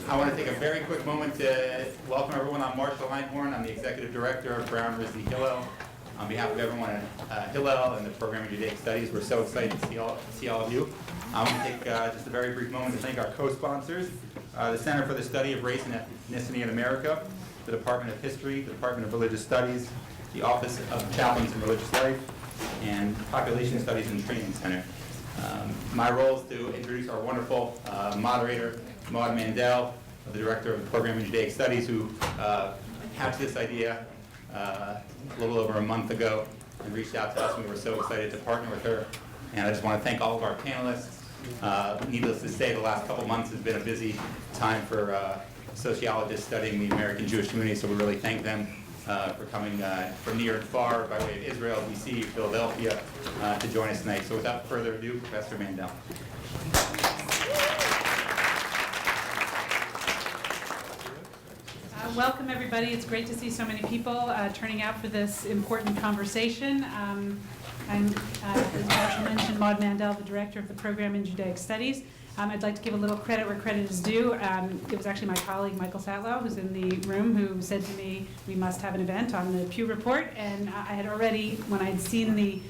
I want to take a very quick moment to welcome everyone. I'm Marshall Einhorn. I'm the Executive Director of Brown Rizzi Hillel. On behalf of everyone at Hillel and the program in Judaic Studies, we're so excited to see all of you. I want to take just a very brief moment to thank our co-sponsors, the Center for the Study of Race and Ethnicity in America, the Department of History, the Department of Religious Studies, the Office of Chaplains and Religious Life, and Population Studies and Training Center. My role is to introduce our wonderful moderator, Mandel, the Director of the Program in Judaic Studies, who hatched this idea a little over a month ago and reached out to us, and we were so excited to partner with her. And I just want to thank all of our panelists. Needless to say, the last couple months has been a busy time for sociologists studying the American Jewish community, so we really thank them for coming from near and far by way of Israel, D.C., Philadelphia, to join us tonight. So without further ado, Professor Mandel. Welcome, everybody. It's great to see so many people turning out for this important conversation. I'm, as Marshall mentioned, Maud Mandel, the Director of the Program in Judaic Studies. I'd like to give a little credit where credit is due. It was actually my colleague, Michael Satlow, who's in the room, who said to me, we must have an event on the Pew Report. And I had already, when I had seen the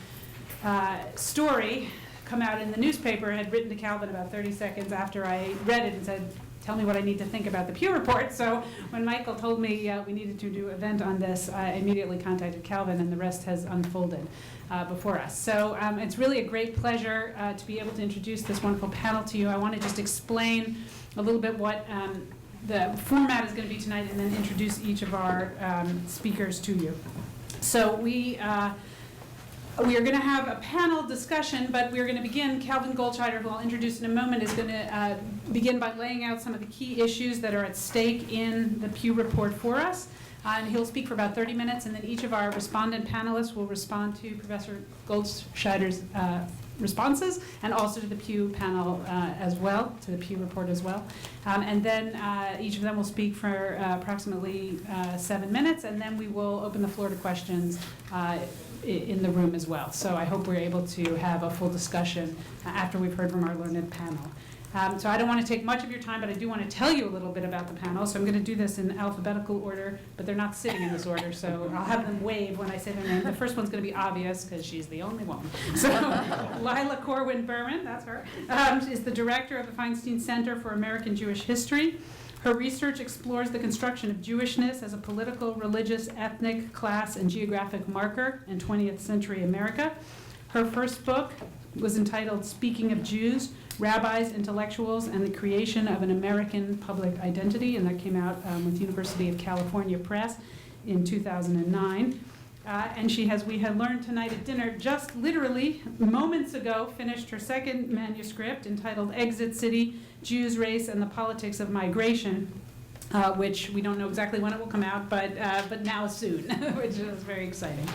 story come out in the newspaper, had written to Calvin about 30 seconds after I read it and said, tell me what I need to think about the Pew Report. So when Michael told me we needed to do an event on this, I immediately contacted Calvin, and the rest has unfolded before us. So it's really a great pleasure to be able to introduce this wonderful panel to you. I want to just explain a little bit what the format is going to be tonight, and then introduce each of our speakers to you. So we are going to have a panel discussion, but we're going to begin. Calvin Goldscheider, who I'll introduce in a moment, is going to begin by laying out some of the key issues that are at stake in the Pew Report for us. And he'll speak for about 30 minutes, and then each of our respondent panelists will respond to Professor Goldscheider's responses, and also to the Pew panel as well, to the Pew Report as well. And then each of them will speak for approximately 7 minutes, and then we will open the floor to questions in the room as well. So I hope we're able to have a full discussion after we've heard from our learned panel. So I don't want to take much of your time, but I do want to tell you a little bit about the panel. So I'm going to do this in alphabetical order, but they're not sitting in this order, so I'll have them wave when I say their name. The first one's going to be obvious, because she's the only one. So Lila Corwin Berman, that's her, is the director of the Feinstein Center for American Jewish History. Her research explores the construction of Jewishness as a political, religious, ethnic, class, and geographic marker in 20th century America. Her first book was entitled Speaking of Jews, Rabbis, Intellectuals, and the Creation of an American Public Identity, and that came out with University of California Press in 2009. And she has, we had learned tonight at dinner, just literally moments ago, finished her second manuscript entitled Exit City, Jews, Race, and the Politics of Migration, which we don't know exactly when it will come out, but now soon, which is very exciting.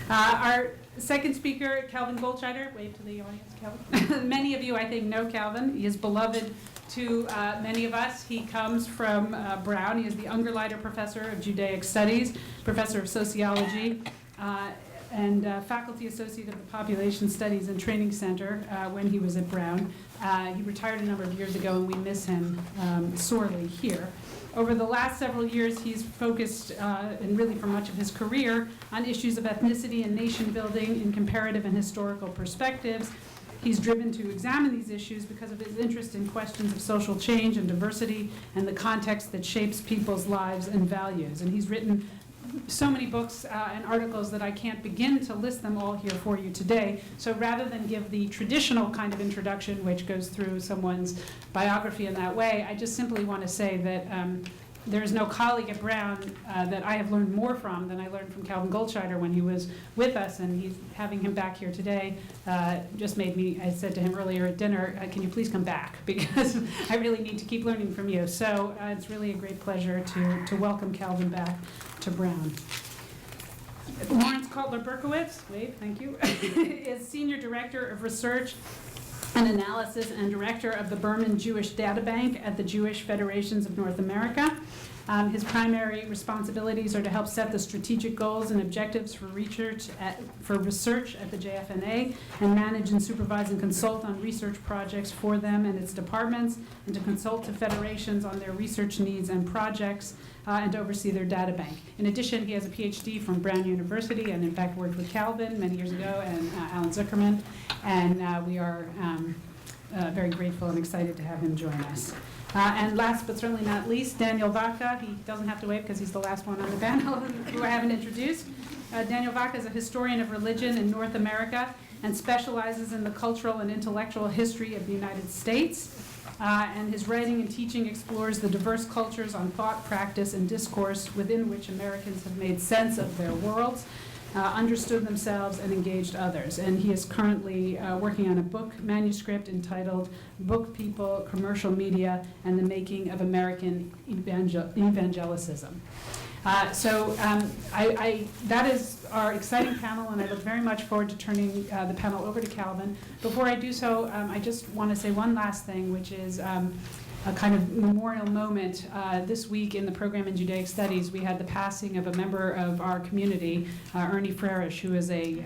Our second speaker, Calvin Goldscheider. Wave to the audience, Calvin. Many of you, I think, know Calvin. He is beloved to many of us. He comes from Brown. He is the Ungerleider Professor of Judaic Studies, Professor of Sociology, and Faculty Associate of the Population Studies and Training Center when he was at Brown. He retired a number of years ago, and we miss him sorely here. Over the last several years, he's focused, and really for much of his career, on issues of ethnicity and nation building in comparative and historical perspectives. He's driven to examine these issues because of his interest in questions of social change and diversity and the context that shapes people's lives and values. And he's written so many books and articles that I can't begin to list them all here for you today. So rather than give the traditional kind of introduction, which goes through someone's biography in that way, I just simply want to say that there is no colleague at Brown that I have learned more from than I learned from Calvin Goldscheider when he was with us, and he's having him back here today just made me, I said to him earlier at dinner, can you please come back, because I really need to keep learning from you. So it's really a great pleasure to welcome Calvin back to Brown. Laurence Kotler-Berkowitz, wave, thank you, is Senior Director of Research and Analysis and Director of the Berman Jewish Data Bank at the Jewish Federations of North America. His primary responsibilities are to help set the strategic goals and objectives for research at the JFNA, and manage and supervise and consult on research projects for them and its departments, and to consult to federations on their research needs and projects, and to oversee their data bank. In addition, he has a PhD from Brown University, and in fact worked with Calvin many years ago, and Alan Zuckerman, and we are very grateful and excited to have him join us. And last but certainly not least, Daniel Vaca. He doesn't have to wait because he's the last one on the panel who I haven't introduced. Daniel Vaca is a historian of religion in North America and specializes in the cultural and intellectual history of the United States. And his writing and teaching explores the diverse cultures on thought, practice, and discourse within which Americans have made sense of their worlds, understood themselves, and engaged others. And he is currently working on a book manuscript entitled Book People, Commercial Media, and the Making of American Evangelicism. That is our exciting panel, and I look very much forward to turning the panel over to Calvin. Before I do so, I just want to say one last thing, which is a kind of memorial moment. This week in the program in Judaic Studies, we had the passing of a member of our community, Ernie Frerish, who is a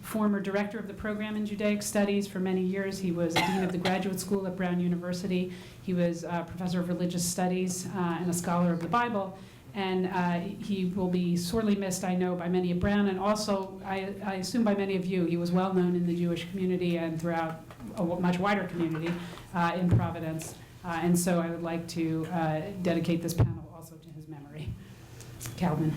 former director of the program in Judaic Studies for many years. He was dean of the graduate school at Brown University. He was a professor of religious studies and a scholar of the Bible. And he will be sorely missed, I know, by many at Brown, and also, I assume, by many of you. He was well known in the Jewish community and throughout a much wider community in Providence. And so I would like to dedicate this panel also to his memory. Calvin.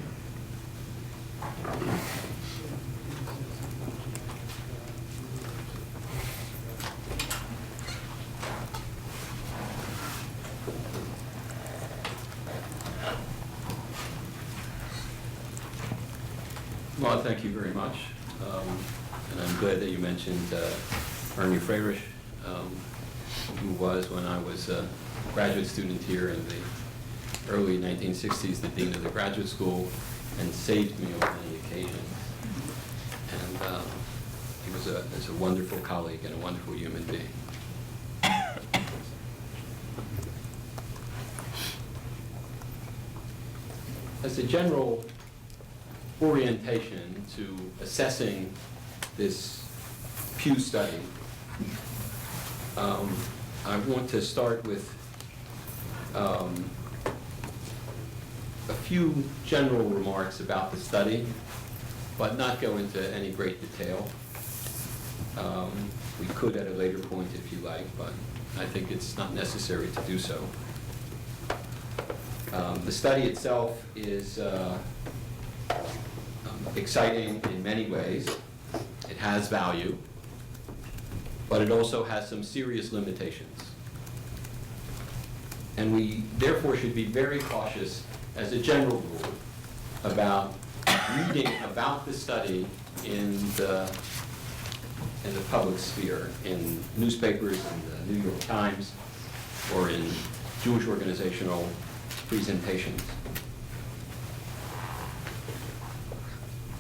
Well, thank you very much. And I'm glad that you mentioned Ernie Frerish, who was, when I was a graduate student here in the early 1960s, the dean of the graduate school, and saved me on many occasions. And he was a wonderful colleague and a wonderful human being. As a general orientation to assessing this Pew study, I want to start with a few general remarks about the study, but not go into any great detail. We could at a later point if you like, but I think it's not necessary to do so. The study itself is exciting in many ways. It has value, but it also has some serious limitations. And we therefore should be very cautious, as a general rule, about reading about the study in the public sphere, in newspapers, in the New York Times, or in Jewish organizational presentations.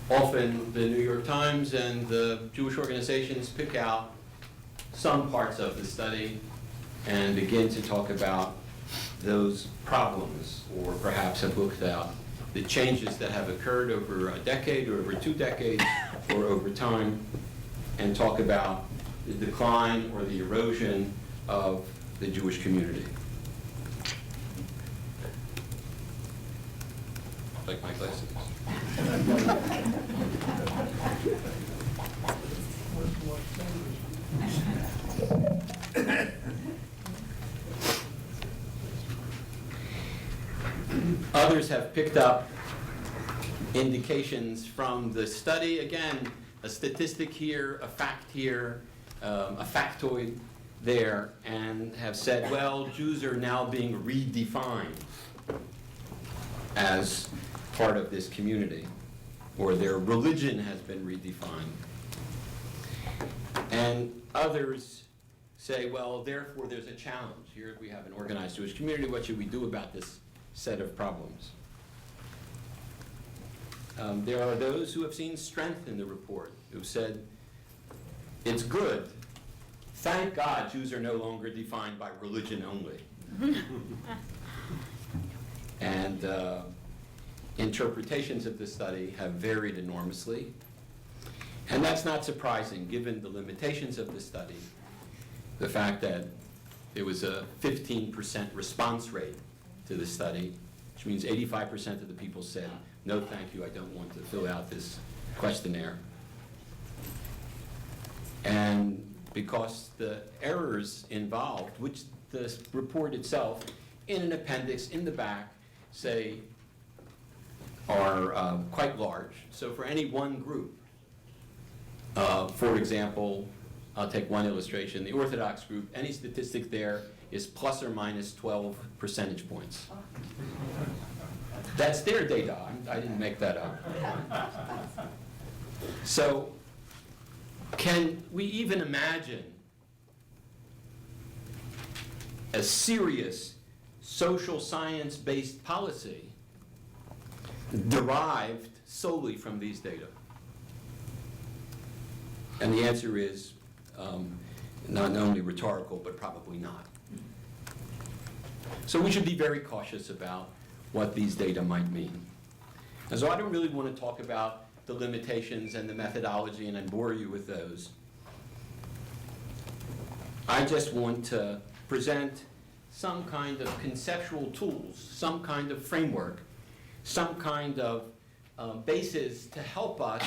Often the New York Times and the Jewish organizations pick out some parts of the study and begin to talk about those problems, or perhaps have looked at the changes that have occurred over a decade or over 2 decades or over time, and talk about the decline or the erosion of the Jewish community. Like my glasses. Others have picked up indications from the study. Again, a statistic here, a fact here, a factoid there, and have said, well, Jews are now being redefined as part of this community, or their religion has been redefined. And others say, well, therefore there's a challenge. Here we have an organized Jewish community. What should we do about this set of problems? There are those who have seen strength in the report, who said, it's good. Thank God Jews are no longer defined by religion only. And and interpretations of the study have varied enormously. And that's not surprising, given the limitations of the study, the fact that there was a 15% response rate to the study, which means 85% of the people said, no, thank you, I don't want to fill out this questionnaire. And because the errors involved, which the report itself, in an appendix in the back, say, are quite large. So for any one group, for example, I'll take one illustration. The Orthodox group, any statistic there is plus or minus 12 percentage points. That's their data. I didn't make that up. So can we even imagine a serious social science-based policy derived solely from these data? And the answer is not only rhetorical, but probably not. So we should be very cautious about what these data might mean. And so I don't really want to talk about the limitations and the methodology, and I bore you with those. I just want to present some kind of conceptual tools, some kind of framework, some kind of basis to help us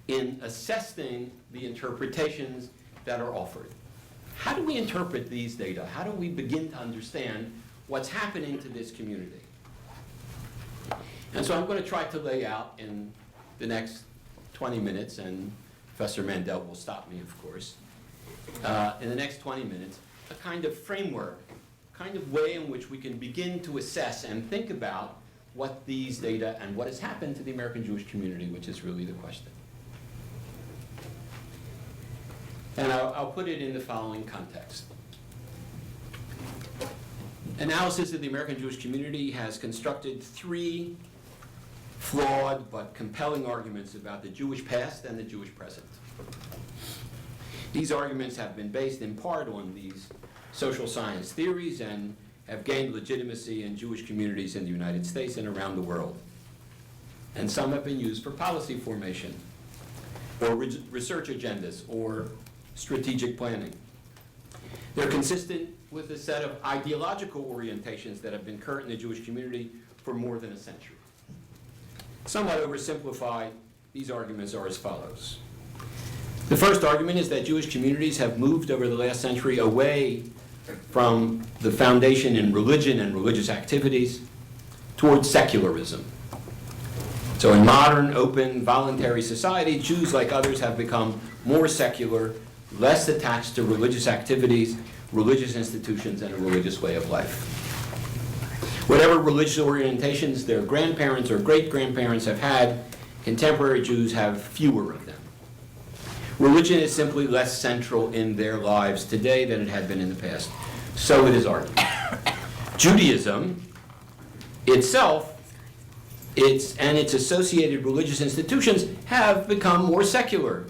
in assessing the interpretations that are offered. How do we interpret these data? How do we begin to understand what's happening to this community? And so I'm going to try to lay out in the next 20 minutes, and Professor Mandel will stop me, of course, in the next 20 minutes, a kind of framework, kind of way in which we can begin to assess and think about what these data and what has happened to the American Jewish community, which is really the question. And I'll put it in the following context. Analysis of the American Jewish community has constructed three flawed but compelling arguments about the Jewish past and the Jewish present. These arguments have been based in part on these social science theories and have gained legitimacy in Jewish communities in the United States and around the world. And some have been used for policy formation, or research agendas, or strategic planning. They're consistent with a set of ideological orientations that have been current in the Jewish community for more than a century. Somewhat oversimplified, these arguments are as follows. The first argument is that Jewish communities have moved over the last century away from the foundation in religion and religious activities towards secularism. So in modern, open, voluntary society, Jews, like others, have become more secular, less attached to religious activities, religious institutions, and a religious way of life. Whatever religious orientations their grandparents or great-grandparents have had, contemporary Jews have fewer of them. Religion is simply less central in their lives today than it had been in the past. So it is argued. Judaism itself, and its associated religious institutions have become more secular.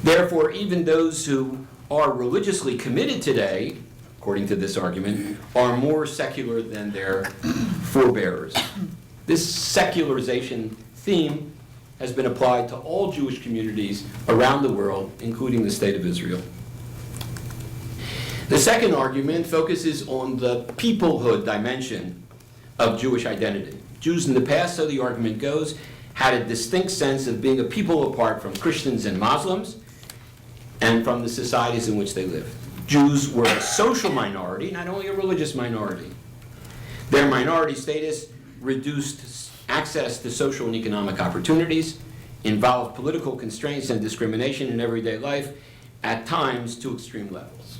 Therefore, even those who are religiously committed today, according to this argument, are more secular than their forebears. This secularization theme has been applied to all Jewish communities around the world, including the State of Israel. The second argument focuses on the peoplehood dimension of Jewish identity. Jews in the past, so the argument goes, had a distinct sense of being a people apart from Christians and Muslims and from the societies in which they lived. Jews were a social minority, not only a religious minority. Their minority status reduced access to social and economic opportunities, involved political constraints and discrimination in everyday life, at times to extreme levels.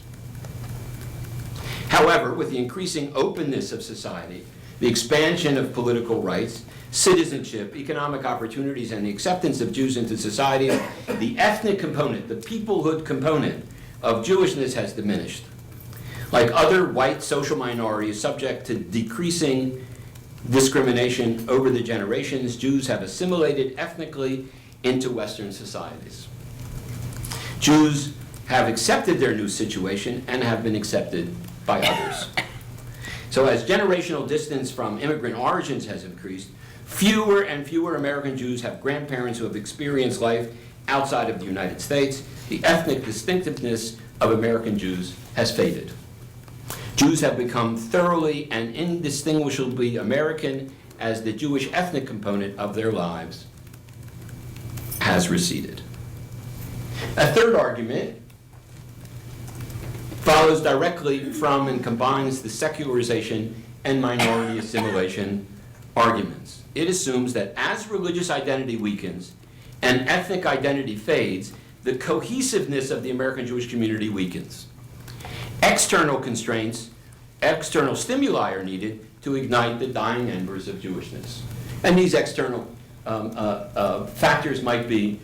However, with the increasing openness of society, the expansion of political rights, citizenship, economic opportunities, and the acceptance of Jews into society, the ethnic component, the peoplehood component of Jewishness has diminished. Like other white social minorities subject to decreasing discrimination over the generations, Jews have assimilated ethnically into Western societies. Jews have accepted their new situation and have been accepted by others. So as generational distance from immigrant origins has increased, fewer and fewer American Jews have grandparents who have experienced life outside of the United States. The ethnic distinctiveness of American Jews has faded. Jews have become thoroughly and indistinguishably American as the Jewish ethnic component of their lives has receded. A third argument follows directly from and combines the secularization and minority assimilation arguments. It assumes that as religious identity weakens and ethnic identity fades, the cohesiveness of the American Jewish community weakens. External constraints, external stimuli are needed to ignite the dying embers of Jewishness. And these external factors might be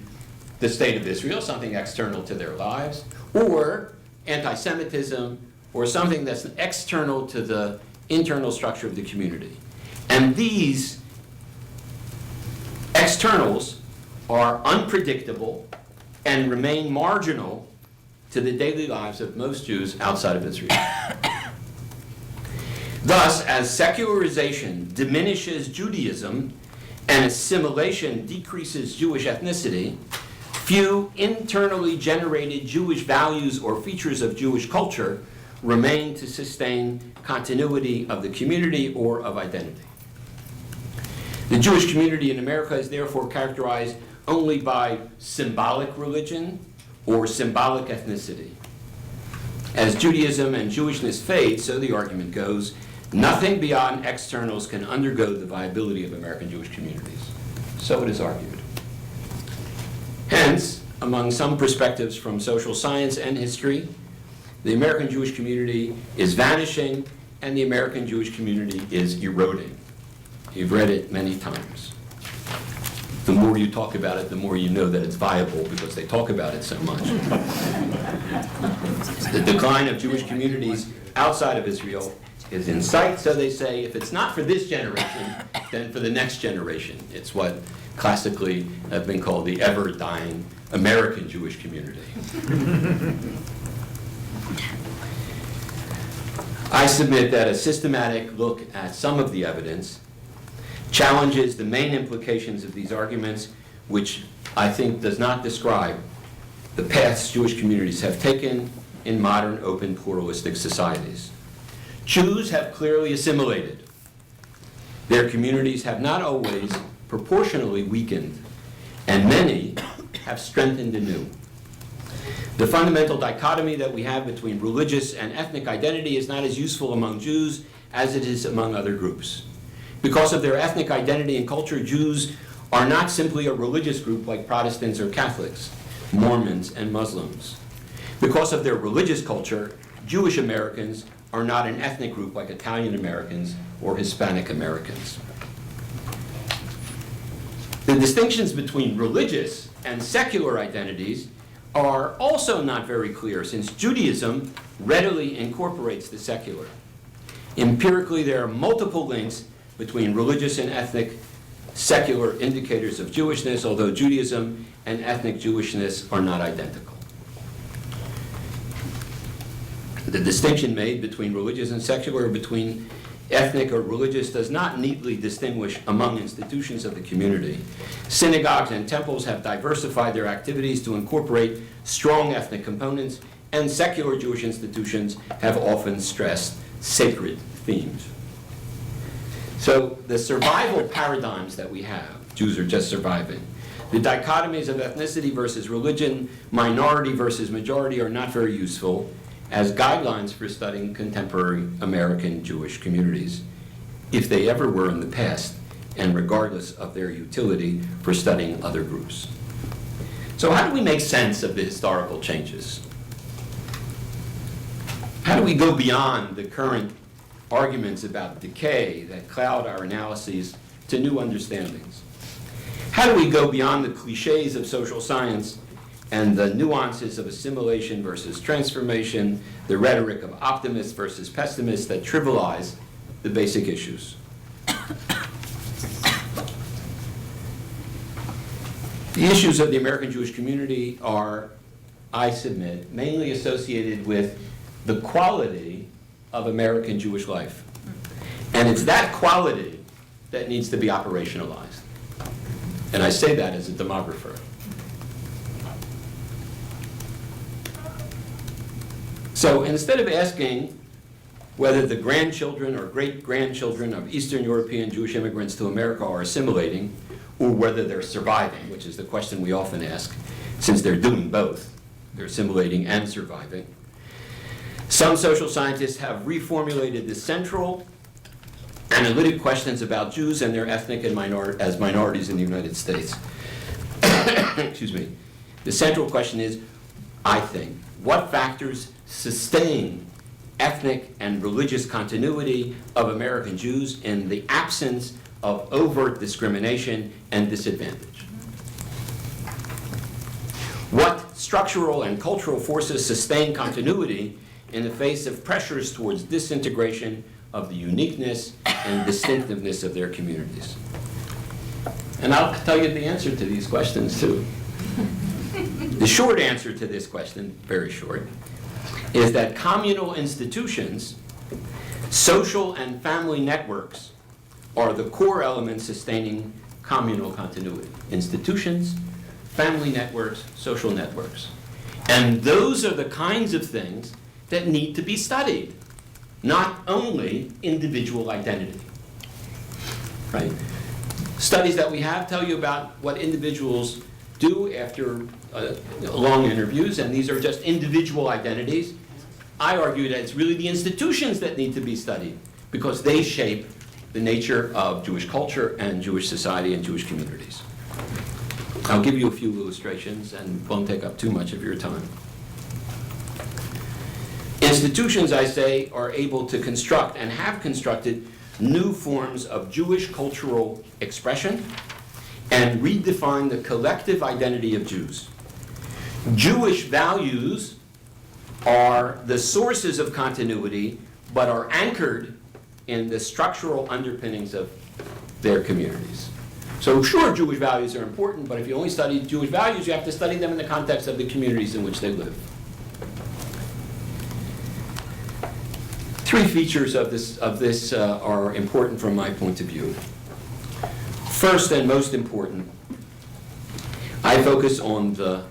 the state of Israel, something external to their lives, or anti-Semitism, or something that's external to the internal structure of the community. And these externals are unpredictable and remain marginal to the daily lives of most Jews outside of Israel. Thus, as secularization diminishes Judaism and assimilation decreases Jewish ethnicity, few internally generated Jewish values or features of Jewish culture remain to sustain continuity of the community or of identity. The Jewish community in America is therefore characterized only by symbolic religion or symbolic ethnicity. As Judaism and Jewishness fade, so the argument goes, nothing beyond externals can undergo the viability of American Jewish communities. So it is argued. Hence, among some perspectives from social science and history, the American Jewish community is vanishing and the American Jewish community is eroding. You've read it many times. The more you talk about it, the more you know that it's viable because they talk about it so much. The decline of Jewish communities outside of Israel is in sight, so they say, if it's not for this generation, then for the next generation. It's what classically have been called the ever-dying American Jewish community. I submit that a systematic look at some of the evidence challenges the main implications of these arguments, which I think does not describe the paths Jewish communities have taken in modern, open, pluralistic societies. Jews have clearly assimilated. Their communities have not always proportionally weakened, and many have strengthened anew. The fundamental dichotomy that we have between religious and ethnic identity is not as useful among Jews as it is among other groups. Because of their ethnic identity and culture, Jews are not simply a religious group like Protestants or Catholics, Mormons and Muslims. Because of their religious culture, Jewish Americans are not an ethnic group like Italian Americans or Hispanic Americans. The distinctions between religious and secular identities are also not very clear, since Judaism readily incorporates the secular. Empirically, there are multiple links between religious and ethnic secular indicators of Jewishness, although Judaism and ethnic Jewishness are not identical. The distinction made between religious and secular, or between ethnic or religious, does not neatly distinguish among institutions of the community. Synagogues and temples have diversified their activities to incorporate strong ethnic components, and secular Jewish institutions have often stressed sacred themes. So the survival paradigms that we have, Jews are just surviving. The dichotomies of ethnicity versus religion, minority versus majority, are not very useful as guidelines for studying contemporary American Jewish communities, if they ever were in the past, and regardless of their utility for studying other groups. So how do we make sense of the historical changes? How do we go beyond the current arguments about decay that cloud our analyses to new understandings? How do we go beyond the cliches of social science and the nuances of assimilation versus transformation, the rhetoric of optimists versus pessimists that trivialize the basic issues? The issues of the American Jewish community are, I submit, mainly associated with the quality of American Jewish life. And it's that quality that needs to be operationalized. And I say that as a demographer. So instead of asking whether the grandchildren or great-grandchildren of Eastern European Jewish immigrants to America are assimilating, or whether they're surviving, which is the question we often ask, since they're doing both, they're assimilating and surviving, some social scientists have reformulated the central analytic questions about Jews and their ethnic and as minorities in the United States. Excuse me. The central question is, I think, what factors sustain ethnic and religious continuity of American Jews in the absence of overt discrimination and disadvantage? What structural and cultural forces sustain continuity in the face of pressures towards disintegration of the uniqueness and distinctiveness of their communities? And I'll tell you the answer to these questions, too. The short answer to this question, very short, is that communal institutions, social and family networks, are the core elements sustaining communal continuity. Institutions, family networks, social networks. And those are the kinds of things that need to be studied, not only individual identity. Right? Studies that we have tell you about what individuals do after long interviews, and these are just individual identities. I argue that it's really the institutions that need to be studied because they shape the nature of Jewish culture and Jewish society and Jewish communities. I'll give you a few illustrations and won't take up too much of your time. Institutions, I say, are able to construct and have constructed new forms of Jewish cultural expression and redefine the collective identity of Jews. Jewish values are the sources of continuity, but are anchored in the structural underpinnings of their communities. So sure, Jewish values are important, but if you only study Jewish values, you have to study them in the context of the communities in which they live. Three features of this are important from my point of view. First and most important, I focus on the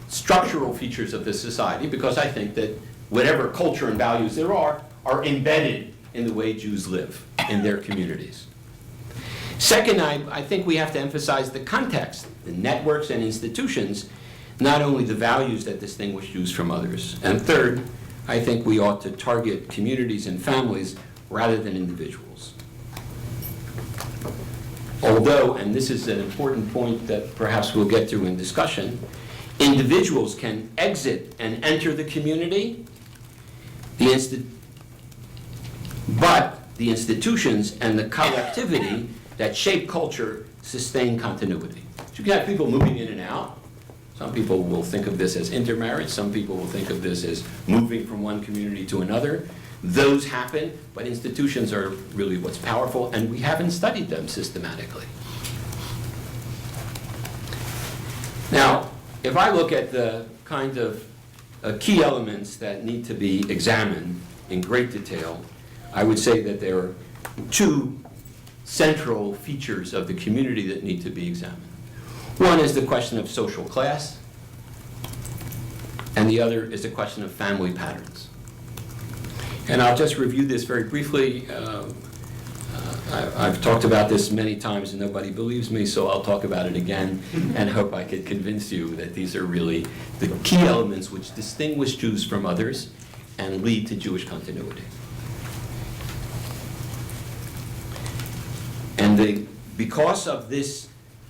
structural features of this society because I think that whatever culture and values there are embedded in the way Jews live in their communities. Second, I think we have to emphasize the context, the networks and institutions, not only the values that distinguish Jews from others. And third, I think we ought to target communities and families rather than individuals. Although, and this is an important point that perhaps we'll get to in discussion, individuals can exit and enter the community, but the institutions and the collectivity that shape culture sustain continuity. So you can have people moving in and out. Some people will think of this as intermarriage. Some people will think of this as moving from one community to another. Those happen, but institutions are really what's powerful, and we haven't studied them systematically. Now, if I look at the kind of key elements that need to be examined in great detail, I would say that there are two central features of the community that need to be examined. One is the question of social class, and the other is the question of family patterns. And I'll just review this very briefly. I've talked about this many times and nobody believes me, so I'll talk about it again and hope I can convince you that these are really the key elements which distinguish Jews from others and lead to Jewish continuity. And because of this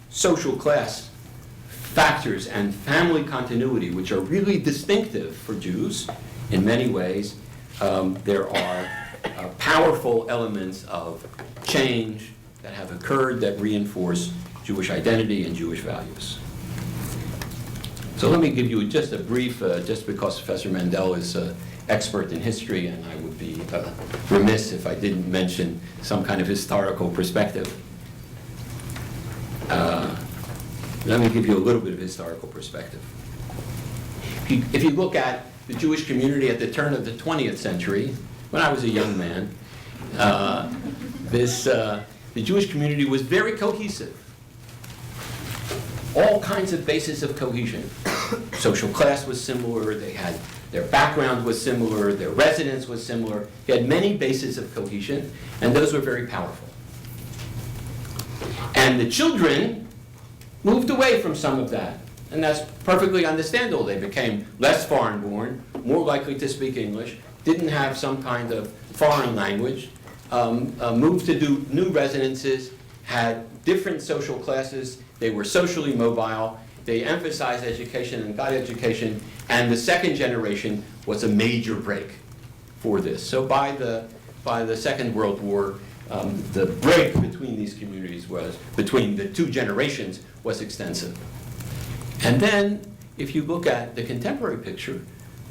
social class factors and family continuity, which are really distinctive for Jews in many ways, there are powerful elements of change that have occurred that reinforce Jewish identity and Jewish values. So let me give you just a brief, just because Professor Mandel is an expert in history, and I would be remiss if I didn't mention some kind of historical perspective. Let me give you a little bit of historical perspective. If you look at the Jewish community at the turn of the 20th century, when I was a young man, the Jewish community was very cohesive. All kinds of bases of cohesion. Social class was similar, their background was similar, their residence was similar. They had many bases of cohesion, and those were very powerful. And the children moved away from some of that, and that's perfectly understandable. They became less foreign-born, more likely to speak English, didn't have some kind of foreign language, moved to do new residences, had different social classes, they were socially mobile, they emphasized education and got education, and the second generation was a major break for this. So by the Second World War, the break between these communities between the two generations was extensive. And then, if you look at the contemporary picture,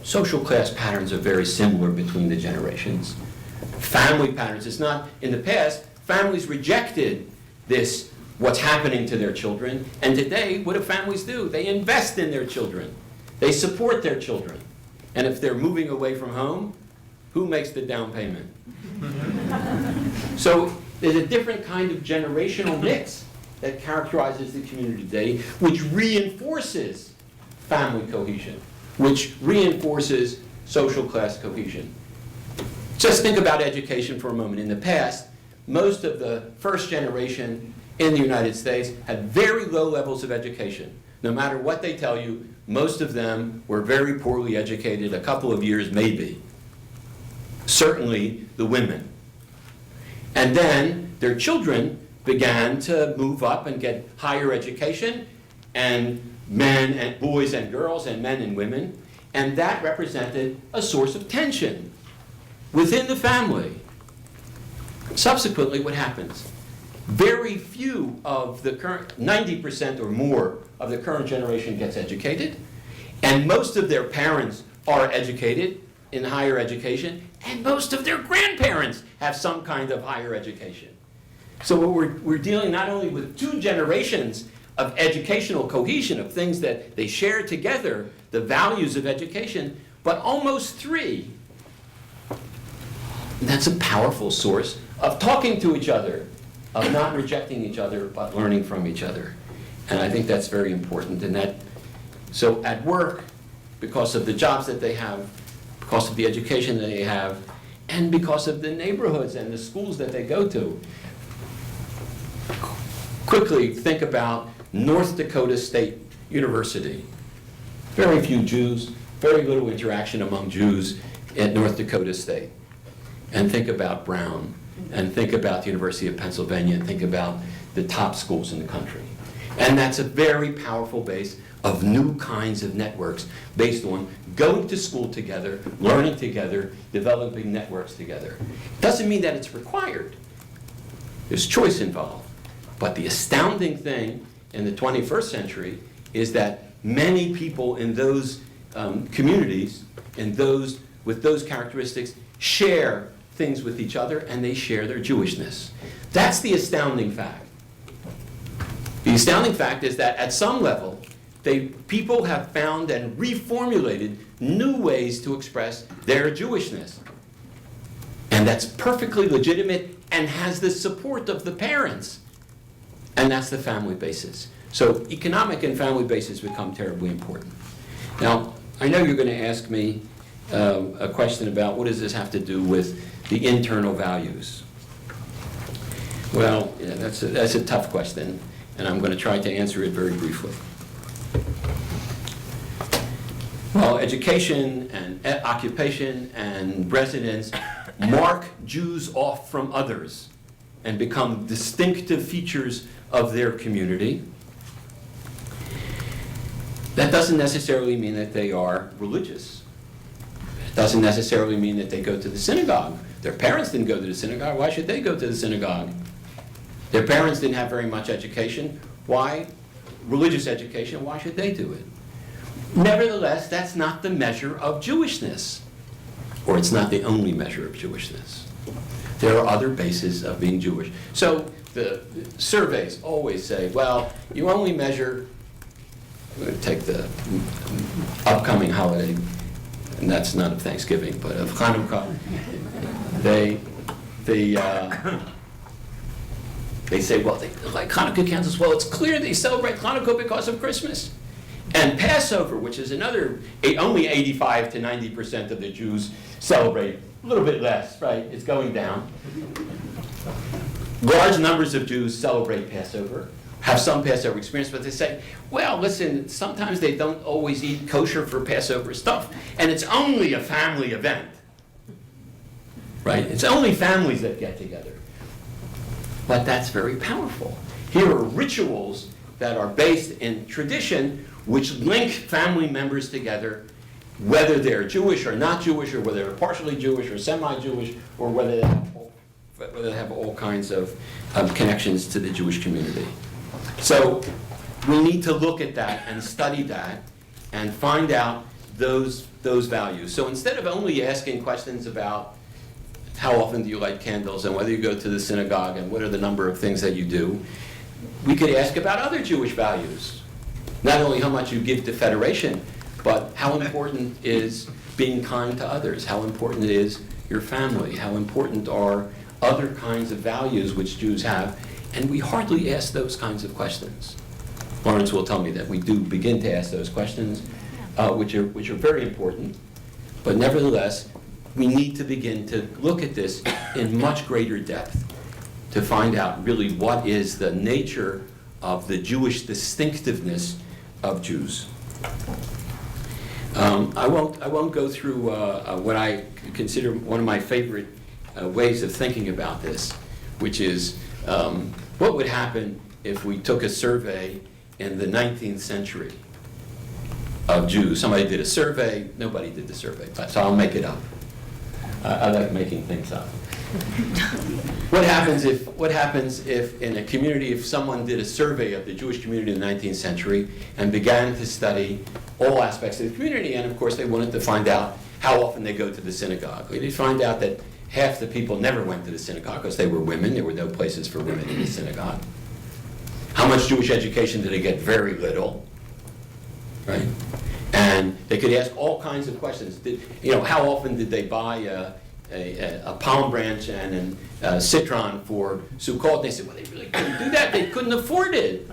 social class patterns are very similar between the generations. Family patterns, it's not, in the past, families rejected this, what's happening to their children, and today, what do families do? They invest in their children. They support their children. And if they're moving away from home, who makes the down payment? So there's a different kind of generational mix that characterizes the community today, which reinforces family cohesion, which reinforces social class cohesion. Just think about education for a moment. In the past, most of the first generation in the United States had very low levels of education. No matter what they tell you, most of them were very poorly educated, a couple of years maybe. Certainly the women. And then their children began to move up and get higher education, and men and boys and girls and men and women, and that represented a source of tension within the family. Subsequently, what happens? Very few of the current, 90% or more of the current generation gets educated, and most of their parents are educated in higher education, and most of their grandparents have some kind of higher education. So we're dealing not only with two generations of educational cohesion, of things that they share together, the values of education, but almost three. And that's a powerful source of talking to each other, of not rejecting each other, but learning from each other. And I think that's very important. And so at work, because of the jobs that they have, because of the education that they have, and because of the neighborhoods and the schools that they go to. Quickly think about North Dakota State University. Very few Jews, very little interaction among Jews at North Dakota State. And think about Brown, and think about the University of Pennsylvania, and think about the top schools in the country. And that's a very powerful base of new kinds of networks based on going to school together, learning together, developing networks together. Doesn't mean that it's required. There's choice involved. But the astounding thing in the 21st century is that many people in those communities, with those characteristics, share things with each other, and they share their Jewishness. That's the astounding fact. The astounding fact is that at some level, people have found and reformulated new ways to express their Jewishness. And that's perfectly legitimate and has the support of the parents. And that's the family basis. So economic and family basis become terribly important. Now, I know you're going to ask me a question about what does this have to do with the internal values? Well, yeah, that's a tough question, and I'm going to try to answer it very briefly. Well, education and occupation and residence mark Jews off from others and become distinctive features of their community. That doesn't necessarily mean that they are religious. It doesn't necessarily mean that they go to the synagogue. Their parents didn't go to the synagogue. Why should they go to the synagogue? Their parents didn't have very much education. Why? Religious education. Why should they do it? Nevertheless, that's not the measure of Jewishness, or it's not the only measure of Jewishness. There are other bases of being Jewish. So the surveys always say, well, you only measure, I'm going to take the upcoming holiday, and that's not of Thanksgiving, but of Hanukkah. They say, well, they like Hanukkah candles. Well, it's clear they celebrate Hanukkah because of Christmas. And Passover, which is another, only 85 to 90% of the Jews celebrate, a little bit less, right? It's going down. Large numbers of Jews celebrate Passover, have some Passover experience, but they say, well, listen, sometimes they don't always eat kosher for Passover stuff, and it's only a family event, right? It's only families that get together. But that's very powerful. Here are rituals that are based in tradition which link family members together, whether they're Jewish or not Jewish, or whether they're partially Jewish or semi-Jewish, or whether they have all kinds of connections to the Jewish community. So we need to look at that and study that and find out those values. So instead of only asking questions about how often do you light candles and whether you go to the synagogue and what are the number of things that you do, we could ask about other Jewish values. Not only how much you give to Federation, but how important is being kind to others, how important is your family, how important are other kinds of values which Jews have, and we hardly ask those kinds of questions. Laurence will tell me that we do begin to ask those questions, which are very important, but nevertheless, we need to begin to look at this in much greater depth to find out really what is the nature of the Jewish distinctiveness of Jews. I won't go through what I consider one of my favorite ways of thinking about this, which is what would happen if we took a survey in the 19th century of Jews. Somebody did a survey, nobody did the survey, so I'll make it up. I like making things up. What happens if in a community, if someone did a survey of the Jewish community in the 19th century and began to study all aspects of the community, and of course they wanted to find out how often they go to the synagogue. They'd find out that half the people never went to the synagogue because they were women. There were no places for women in the synagogue. How much Jewish education did they get? Very little, right? And they could ask all kinds of questions. How often did they buy a palm branch and a citron for Sukkot? They said, well, they really couldn't do that. They couldn't afford it.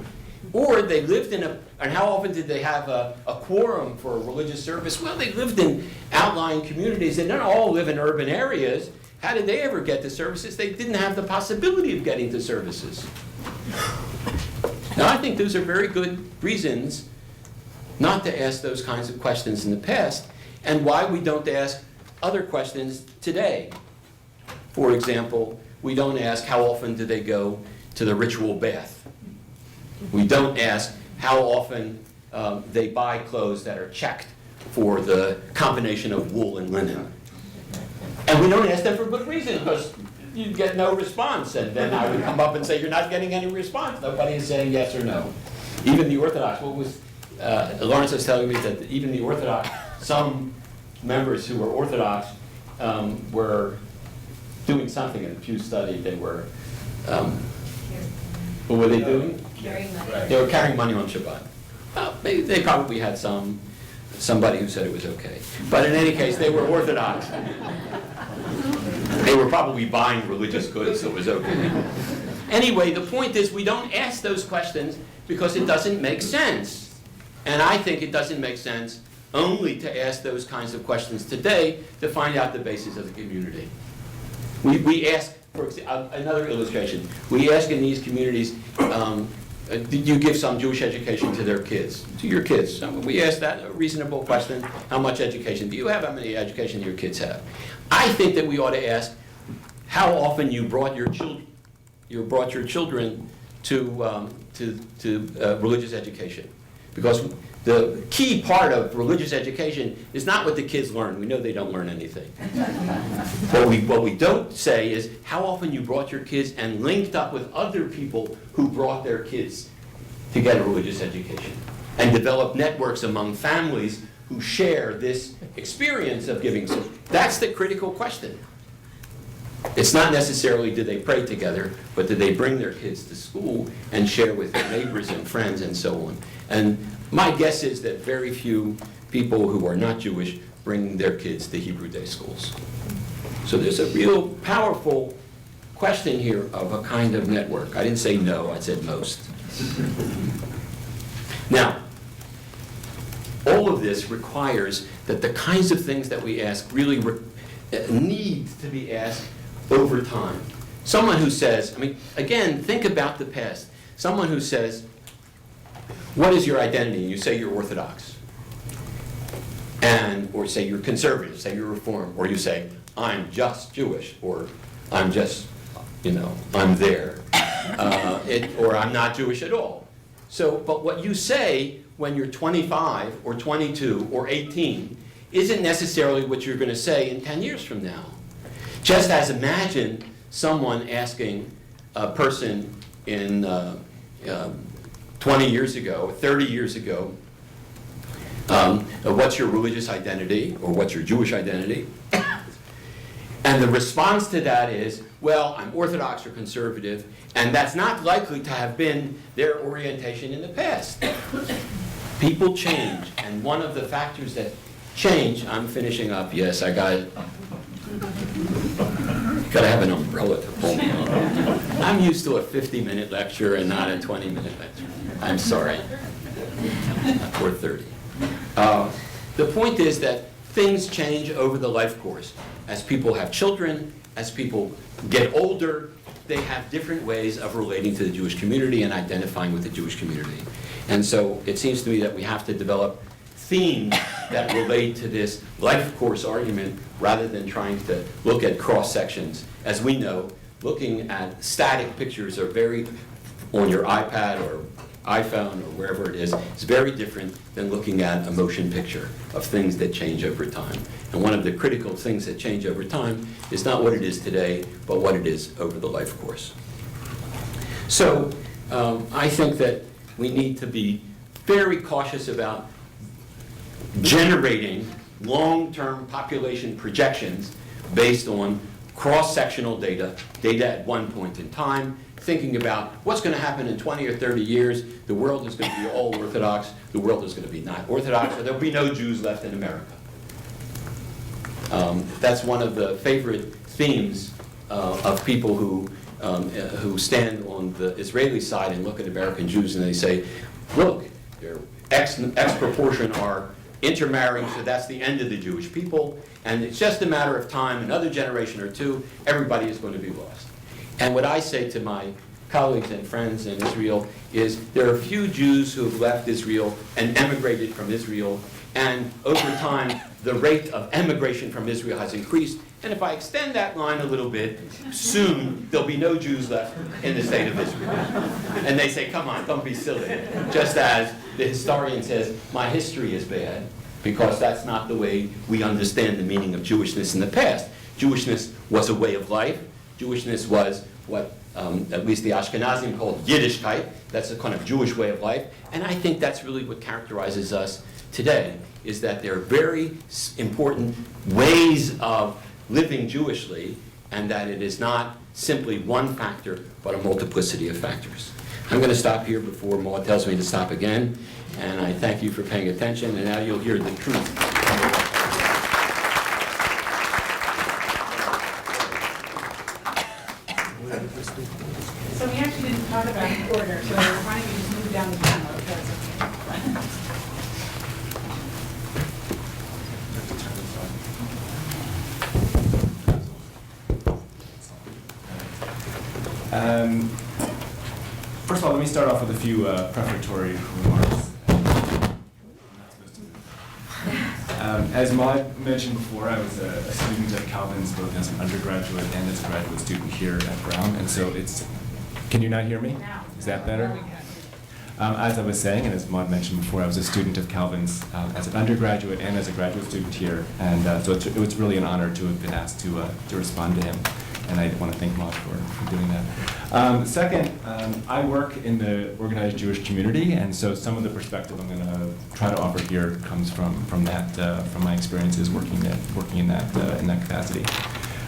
Or they lived and how often did they have a quorum for a religious service? Well, they lived in outlying communities. They don't all live in urban areas. How did they ever get to services? They didn't have the possibility of getting to services. Now, I think those are very good reasons not to ask those kinds of questions in the past, and why we don't ask other questions today. For example, we don't ask how often do they go to the ritual bath. We don't ask how often they buy clothes that are checked for the combination of wool and linen. And we don't ask them for good reason, because you get no response, and then I would come up and say, you're not getting any response. Nobody is saying yes or no. Even the Orthodox, Laurence was telling me that even the Orthodox, some members who were Orthodox were doing something in the Pew study. They were, what were they doing? Carrying money. They were carrying money on Shabbat. Well, they probably had somebody who said it was okay. But in any case, they were Orthodox. They were probably buying religious goods, so it was okay. Anyway, the point is we don't ask those questions because it doesn't make sense. And I think it doesn't make sense only to ask those kinds of questions today to find out the basis of the community. We ask, for another illustration, we ask in these communities, did you give some Jewish education to their kids, to your kids? We ask that, a reasonable question, how much education do you have, how many education do your kids have? I think that we ought to ask how often you brought your children to religious education. Because the key part of religious education is not what the kids learn. We know they don't learn anything. What we don't say is how often you brought your kids and linked up with other people who brought their kids to get a religious education and develop networks among families who share this experience of giving. So that's the critical question. It's not necessarily did they pray together, but did they bring their kids to school and share with their neighbors and friends and so on. And my guess is that very few people who are not Jewish bring their kids to Hebrew day schools. So there's a real powerful question here of a kind of network. I didn't say no, I said most. Now, all of this requires that the kinds of things that we ask really need to be asked over time. Someone who says, I mean, again, think about the past. Someone who says, what is your identity? And you say you're Orthodox. Or say you're conservative, say you're Reform, or you say, I'm just Jewish, or I'm just, I'm there, or I'm not Jewish at all. So, but what you say when you're 25 or 22 or 18 isn't necessarily what you're going to say in 10 years from now. Just as imagine someone asking a person in 20 years ago, 30 years ago, what's your religious identity, or what's your Jewish identity? And the response to that is, well, I'm Orthodox or conservative, and that's not likely to have been their orientation in the past. People change, and one of the factors that change, I'm finishing up, yes, I got it. Gotta have an umbrella to pull me on. I'm used to a 50-minute lecture and not a 20-minute lecture. I'm sorry. Or 30. The point is that things change over the life course. As people have children, as people get older, they have different ways of relating to the Jewish community and identifying with the Jewish community. And so it seems to me that we have to develop themes that relate to this life course argument rather than trying to look at cross-sections. As we know, looking at static pictures are very, on your iPad or iPhone or wherever it is very different than looking at a motion picture of things that change over time. And one of the critical things that change over time is not what it is today, but what it is over the life course. So I think that we need to be very cautious about generating long-term population projections based on cross-sectional data at one point in time, thinking about what's going to happen in 20 or 30 years. The world is going to be all Orthodox. The world is going to be not Orthodox, or there'll be no Jews left in America. That's one of the favorite themes of people who stand on the Israeli side and look at American Jews and they say, look, X proportion are intermarrying, so that's the end of the Jewish people, and it's just a matter of time, another generation or two, everybody is going to be lost. And what I say to my colleagues and friends in Israel is there are few Jews who have left Israel and emigrated from Israel, and over time the rate of emigration from Israel has increased, and if I extend that line a little bit, soon there'll be no Jews left in the state of Israel. And they say, come on, don't be silly. Just as the historian says, my history is bad, because that's not the way we understand the meaning of Jewishness in the past. Jewishness was a way of life. Jewishness was what at least the Ashkenazim called Yiddishkeit. That's a kind of Jewish way of life. And I think that's really what characterizes us today, is that there are very important ways of living Jewishly, and that it is not simply one factor, but a multiplicity of factors. I'm going to stop here before Maud tells me to stop again, and I thank you for paying attention, and now you'll hear the truth. So we actually didn't talk about the order, so why don't you just move down the camera, if that's okay. First of all, let me start off with a few prefatory remarks. As Maud mentioned before, I was a student at Calvin's both as an undergraduate and as a graduate student here at Brown, and so can you not hear me? Is that better? As I was saying, and as Maud mentioned before, I was a student of Calvin's as an undergraduate and as a graduate student here, and so it was really an honor to have been asked to respond to him, and I want to thank Maud for doing that. Second, I work in the organized Jewish community, and so some of the perspective I'm going to try to offer here comes from my experiences working in that capacity.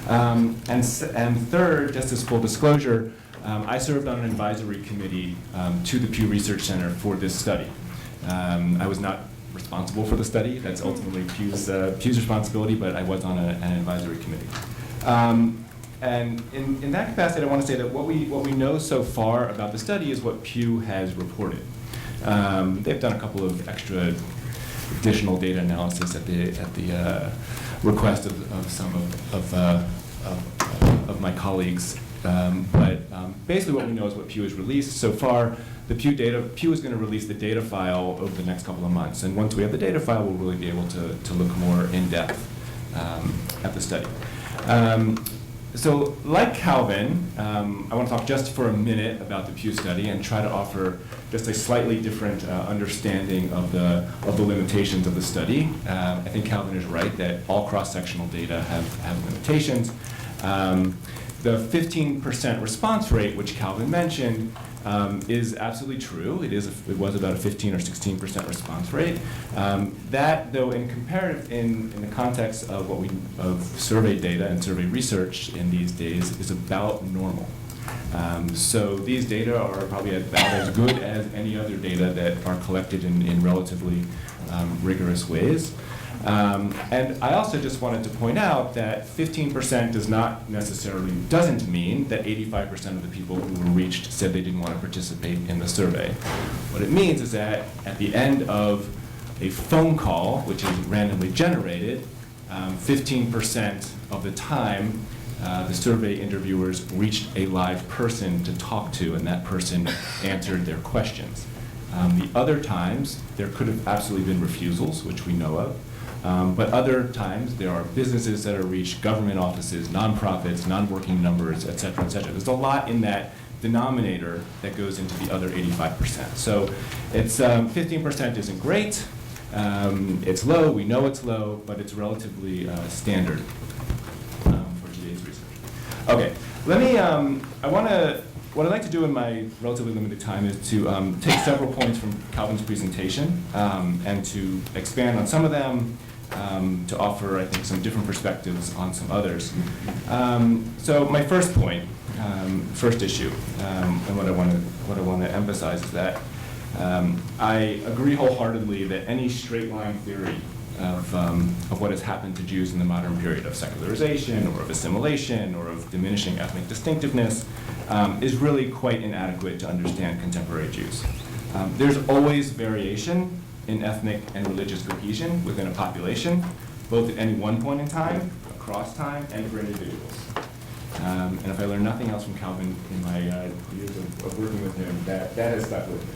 And third, just as full disclosure, I served on an advisory committee to the Pew Research Center for this study. I was not responsible for the study. That's ultimately Pew's responsibility, but I was on an advisory committee. And in that capacity, I want to say that what we know so far about the study is what Pew has reported. They've done a couple of extra additional data analysis at the request of some of my colleagues. But basically what we know is what Pew has released. So far, Pew is going to release the data file over the next couple of months. And once we have the data file, we'll really be able to look more in depth at the study. So like Calvin, I want to talk just for a minute about the Pew study and try to offer just a slightly different understanding of the limitations of the study. I think Calvin is right that all cross-sectional data have limitations. The 15% response rate, which Calvin mentioned, is absolutely true. It was about a 15 or 16% response rate. That, though, in the context of survey data and survey research in these days, is about normal. So these data are probably about as good as any other data that are collected in relatively rigorous ways. And I also just wanted to point out that 15% doesn't mean that 85% of the people who were reached said they didn't want to participate in the survey. What it means is that at the end of a phone call, which is randomly generated, 15% of the time the survey interviewers reached a live person to talk to, and that person answered their questions. The other times, there could have absolutely been refusals, which we know of. But other times, there are businesses that are reached, government offices, nonprofits, non-working numbers, et cetera, et cetera. There's a lot in that denominator that goes into the other 85%. So it's 15% isn't great. It's low. We know it's low, but it's relatively standard for today's research. Okay, let me. What I'd like to do in my relatively limited time is to take several points from Calvin's presentation and to expand on some of them, to offer, I think, some different perspectives on some others. So my first point, first issue, and what I want to emphasize is that I agree wholeheartedly that any straight line theory of what has happened to Jews in the modern period of secularization or of assimilation or of diminishing ethnic distinctiveness is really quite inadequate to understand contemporary Jews. There's always variation in ethnic and religious cohesion within a population, both at any one point in time, across time, and for individuals. And if I learn nothing else from Calvin in my years of working with him, that has stuck with me.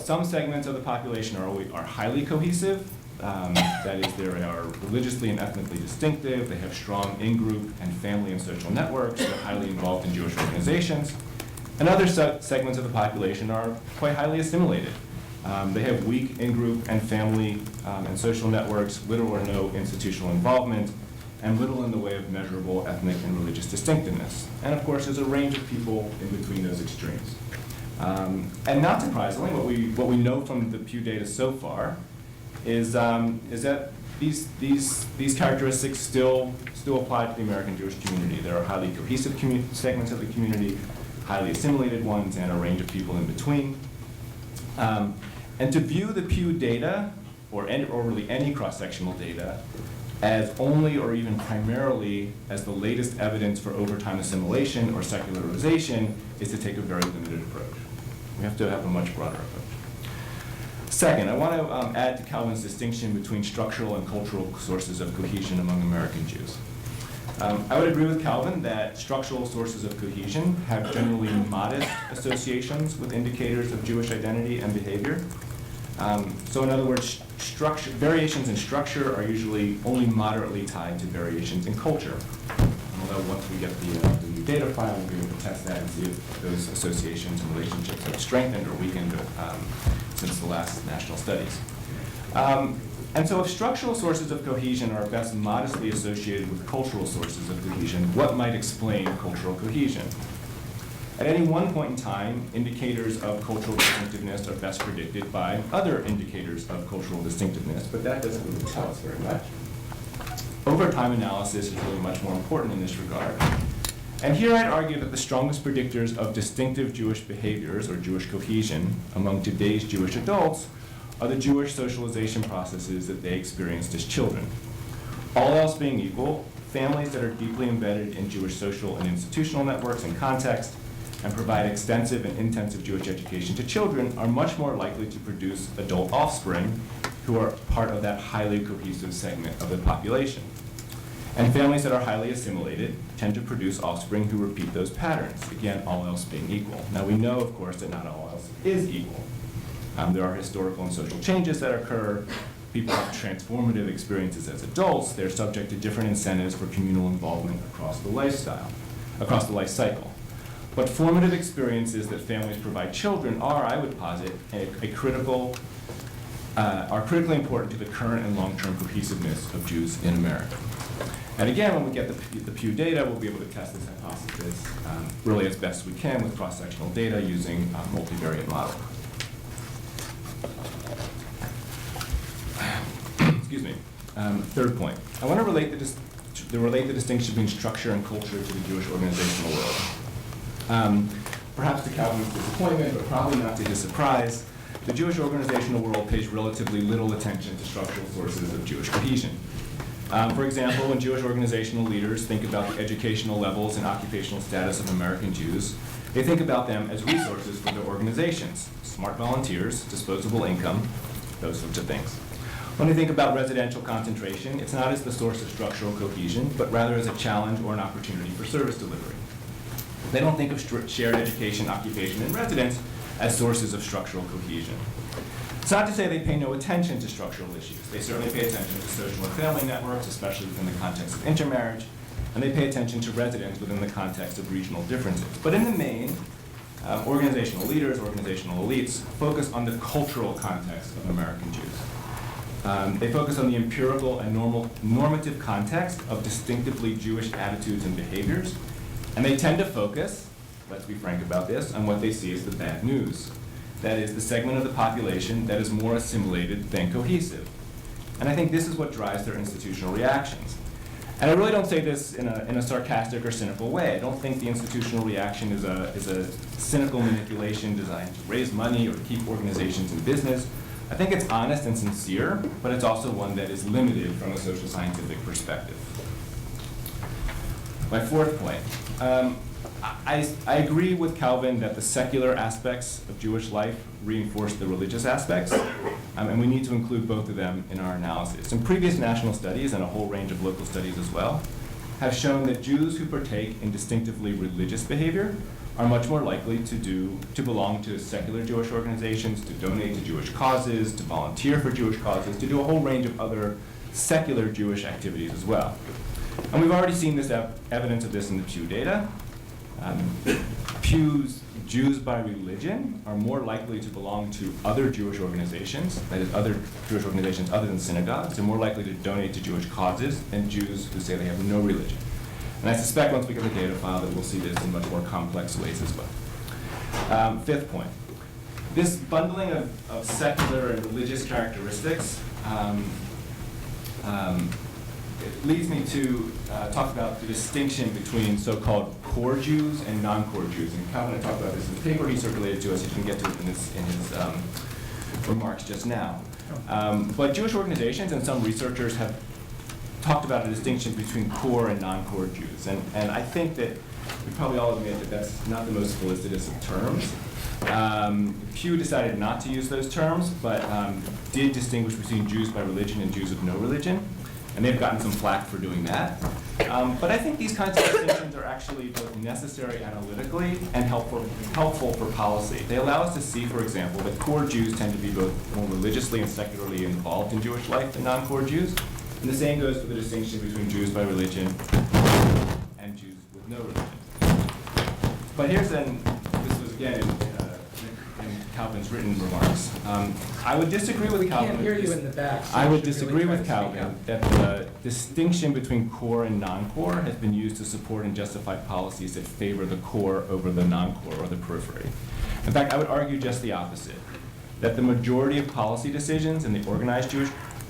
Some segments of the population are highly cohesive. That is, they are religiously and ethnically distinctive. They have strong in-group and family and social networks. They're highly involved in Jewish organizations. And other segments of the population are quite highly assimilated. They have weak in-group and family and social networks, little or no institutional involvement, and little in the way of measurable ethnic and religious distinctiveness. And of course, there's a range of people in between those extremes. And not surprisingly, what we know from the Pew data so far is that these characteristics still apply to the American Jewish community. There are highly cohesive segments of the community, highly assimilated ones, and a range of people in between. And to view the Pew data, or really any cross-sectional data, as only or even primarily as the latest evidence for overtime assimilation or secularization is to take a very limited approach. We have to have a much broader approach. Second, I want to add to Calvin's distinction between structural and cultural sources of cohesion among American Jews. I would agree with Calvin that structural sources of cohesion have generally modest associations with indicators of Jewish identity and behavior. So in other words, variations in structure are usually only moderately tied to variations in culture. Although once we get the new data file, we'll be able to test that and see if those associations and relationships have strengthened or weakened since the last national studies. And so if structural sources of cohesion are best modestly associated with cultural sources of cohesion, what might explain cultural cohesion? At any one point in time, indicators of cultural distinctiveness are best predicted by other indicators of cultural distinctiveness, but that doesn't really tell us very much. Overtime analysis is really much more important in this regard. And here I'd argue that the strongest predictors of distinctive Jewish behaviors or Jewish cohesion among today's Jewish adults are the Jewish socialization processes that they experienced as children. All else being equal, families that are deeply embedded in Jewish social and institutional networks and context and provide extensive and intensive Jewish education to children are much more likely to produce adult offspring who are part of that highly cohesive segment of the population. And families that are highly assimilated tend to produce offspring who repeat those patterns, again, all else being equal. Now, we know, of course, that not all else is equal. There are historical and social changes that occur. People have transformative experiences as adults. They're subject to different incentives for communal involvement across the life cycle. But formative experiences that families provide children are, I would posit, are critically important to the current and long-term cohesiveness of Jews in America. And again, when we get the Pew data, we'll be able to test this hypothesis really as best we can with cross-sectional data using multivariate modeling. Excuse me. Third point. I want to relate the distinction between structure and culture to the Jewish organizational world. Perhaps to Calvin's disappointment, but probably not to his surprise, the Jewish organizational world pays relatively little attention to structural sources of Jewish cohesion. For example, when Jewish organizational leaders think about the educational levels and occupational status of American Jews, they think about them as resources for their organizations, smart volunteers, disposable income, those sorts of things. When they think about residential concentration, it's not as the source of structural cohesion, but rather as a challenge or an opportunity for service delivery. They don't think of shared education, occupation, and residence as sources of structural cohesion. It's not to say they pay no attention to structural issues. They certainly pay attention to social and family networks, especially within the context of intermarriage, and they pay attention to residence within the context of regional differences. But in the main, organizational leaders, organizational elites, focus on the cultural context of American Jews. They focus on the empirical and normative context of distinctively Jewish attitudes and behaviors, and they tend to focus, let's be frank about this, on what they see as the bad news. That is, the segment of the population that is more assimilated than cohesive. And I think this is what drives their institutional reactions. And I really don't say this in a sarcastic or cynical way. I don't think the institutional reaction is a cynical manipulation designed to raise money or to keep organizations in business. I think it's honest and sincere, but it's also one that is limited from a social scientific perspective. My fourth point. I agree with Calvin that the secular aspects of Jewish life reinforce the religious aspects, and we need to include both of them in our analysis. Some previous national studies, and a whole range of local studies as well, have shown that Jews who partake in distinctively religious behavior are much more likely to belong to secular Jewish organizations, to donate to Jewish causes, to volunteer for Jewish causes, to do a whole range of other secular Jewish activities as well. And we've already seen this evidence of this in the Pew data. Pew's Jews by religion are more likely to belong to other Jewish organizations, that is, other Jewish organizations other than synagogues. They're more likely to donate to Jewish causes than Jews who say they have no religion. And I suspect once we get the data file that we'll see this in much more complex ways as well. Fifth point. This bundling of secular and religious characteristics it leads me to talk about the distinction between so-called core Jews and non-core Jews. And Calvin talked about this in the paper he circulated to us. He didn't get to it in his remarks just now. But Jewish organizations and some researchers have talked about a distinction between core and non-core Jews. And I think that we probably all admit that that's not the most felicitous of terms. Pew decided not to use those terms, but did distinguish between Jews by religion and Jews of no religion. And they've gotten some flack for doing that. But I think these kinds of distinctions are actually both necessary analytically and helpful for policy. They allow us to see, for example, that core Jews tend to be both more religiously and secularly involved in Jewish life than non-core Jews. And the same goes for the distinction between Jews by religion and Jews with no religion. But here's this was again in Calvin's written remarks. I would disagree with Calvin. I can't hear you in the back. So I would disagree with Calvin that the distinction between core and non-core has been used to support and justify policies that favor the core over the non-core or the periphery. In fact, I would argue just the opposite, that the majority of policy decisions in the organized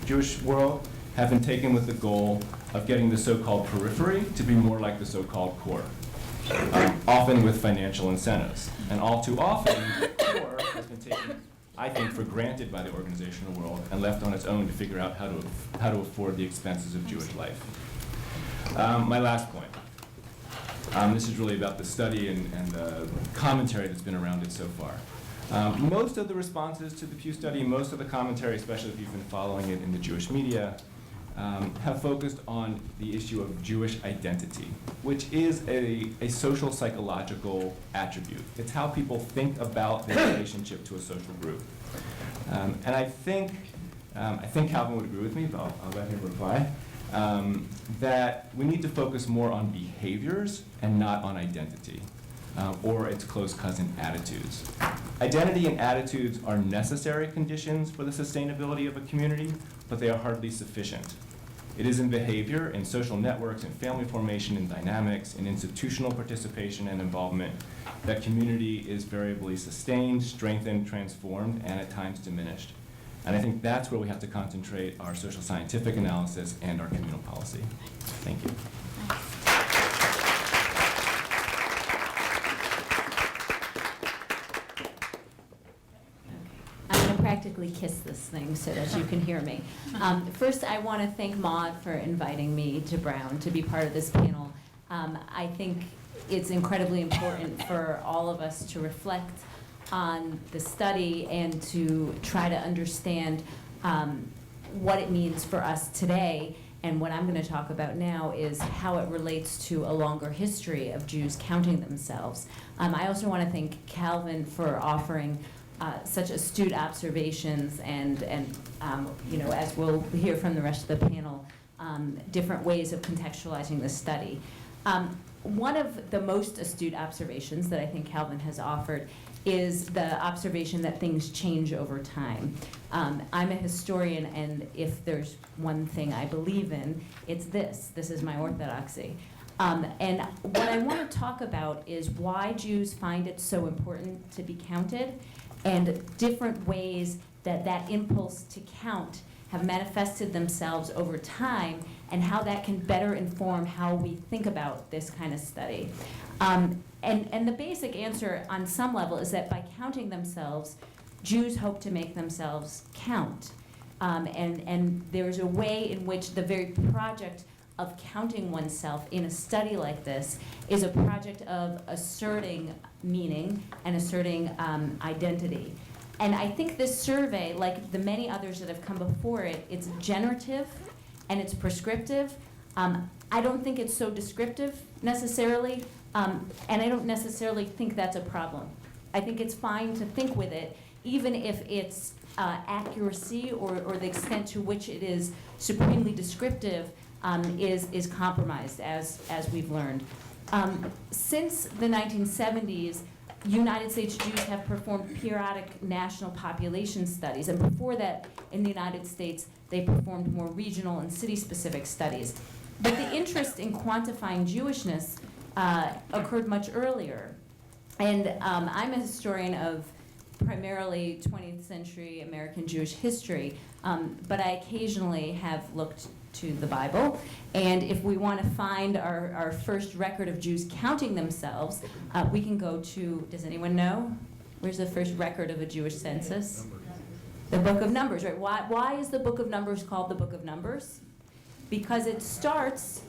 Jewish world have been taken with the goal of getting the so-called periphery to be more like the so-called core, often with financial incentives. And all too often, the core has been taken, I think, for granted by the organizational world and left on its own to figure out how to afford the expenses of Jewish life. My last point. This is really about the study and the commentary that's been around it so far. Most of the responses to the Pew study, most of the commentary, especially if you've been following it in the Jewish media, have focused on the issue of Jewish identity, which is a social psychological attribute. It's how people think about their relationship to a social group. And I think Calvin would agree with me, but I'll let him reply, that we need to focus more on behaviors and not on identity, or its close cousin, attitudes. Identity and attitudes are necessary conditions for the sustainability of a community, but they are hardly sufficient. It is in behavior, in social networks, in family formation and dynamics, in institutional participation and involvement that community is variably sustained, strengthened, transformed, and at times diminished. And I think that's where we have to concentrate our social scientific analysis and our communal policy. Thank you. I'm going to practically kiss this thing so that you can hear me. First, I want to thank Maud for inviting me to Brown to be part of this panel. I think it's incredibly important for all of us to reflect on the study and to try to understand what it means for us today. And what I'm going to talk about now is how it relates to a longer history of Jews counting themselves. I also want to thank Calvin for offering such astute observations and you know, as we'll hear from the rest of the panel, different ways of contextualizing the study. One of the most astute observations that I think Calvin has offered is the observation that things change over time. I'm a historian, and if there's one thing I believe in, it's this. This is my orthodoxy. And what I want to talk about is why Jews find it so important to be counted, and different ways that that impulse to count have manifested themselves over time, and how that can better inform how we think about this kind of study. And the basic answer on some level is that by counting themselves, Jews hope to make themselves count. And there's a way in which the very project of counting oneself in a study like this is a project of asserting meaning and asserting identity. And I think this survey, like the many others that have come before it, it's generative and it's prescriptive. I don't think it's so descriptive necessarily, and I don't necessarily think that's a problem. I think it's fine to think with it, even if its accuracy or the extent to which it is supremely descriptive is compromised, as we've learned. Since the 1970s, United States Jews have performed periodic national population studies, and before that, in the United States, they performed more regional and city-specific studies. But the interest in quantifying Jewishness occurred much earlier. And I'm a historian of primarily 20th century American Jewish history, but I occasionally have looked to the Bible. And if we want to find our first record of Jews counting themselves, we can go to, does anyone know? Where's the first record of a Jewish census? The Book of Numbers, right? Why is the Book of Numbers called the Book of Numbers? Because it starts,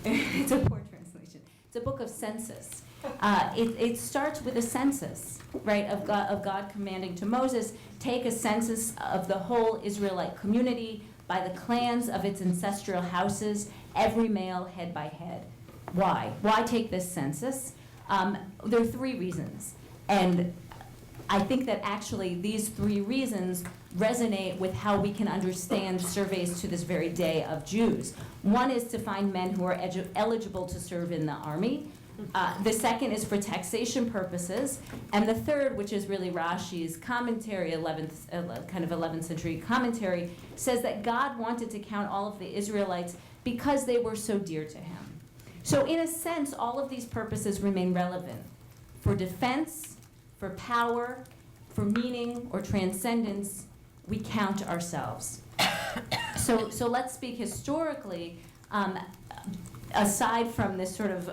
it's a poor translation, it's a book of census. It starts with a census, right, of God commanding to Moses, take a census of the whole Israelite community by the clans of its ancestral houses, every male head by head. Why? Why take this census? There are three reasons. And I think that actually these three reasons resonate with how we can understand surveys to this very day of Jews. One is to find men who are eligible to serve in the army. The second is for taxation purposes. And the third, which is really Rashi's commentary, 11th century commentary, says that God wanted to count all of the Israelites because they were so dear to him. So in a sense, all of these purposes remain relevant. For defense, for power, for meaning or transcendence, we count ourselves. So let's speak historically. Aside from this sort of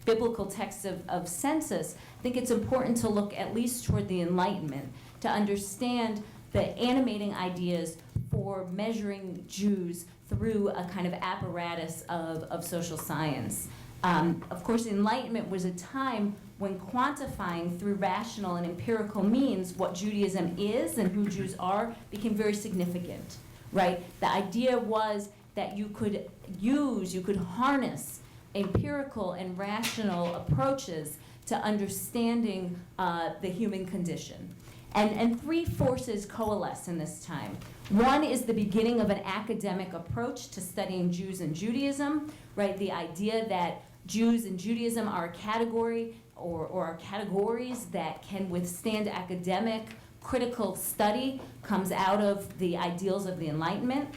biblical text of census, I think it's important to look at least toward the Enlightenment to understand the animating ideas for measuring Jews through a kind of apparatus of social science. Of course, Enlightenment was a time when quantifying through rational and empirical means what Judaism is and who Jews are became very significant, right? The idea was that you could harness empirical and rational approaches to understanding the human condition. And three forces coalesce in this time. One is the beginning of an academic approach to studying Jews and Judaism, right? The idea that Jews and Judaism are a category or are categories that can withstand academic, critical study comes out of the ideals of the Enlightenment.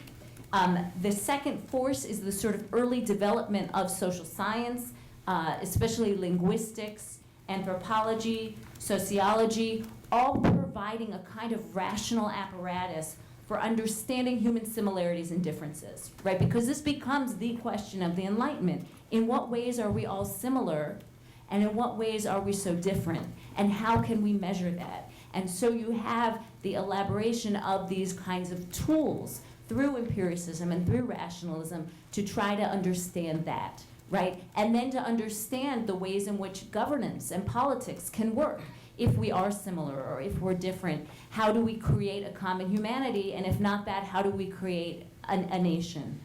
The second force is the sort of early development of social science, especially linguistics, anthropology, sociology, all providing a kind of rational apparatus for understanding human similarities and differences, right? Because this becomes the question of the Enlightenment. In what ways are we all similar, and in what ways are we so different? And how can we measure that? And so you have the elaboration of these kinds of tools through empiricism and through rationalism to try to understand that, right? And then to understand the ways in which governance and politics can work. If we are similar or if we're different, how do we create a common humanity? And if not that, how do we create a nation?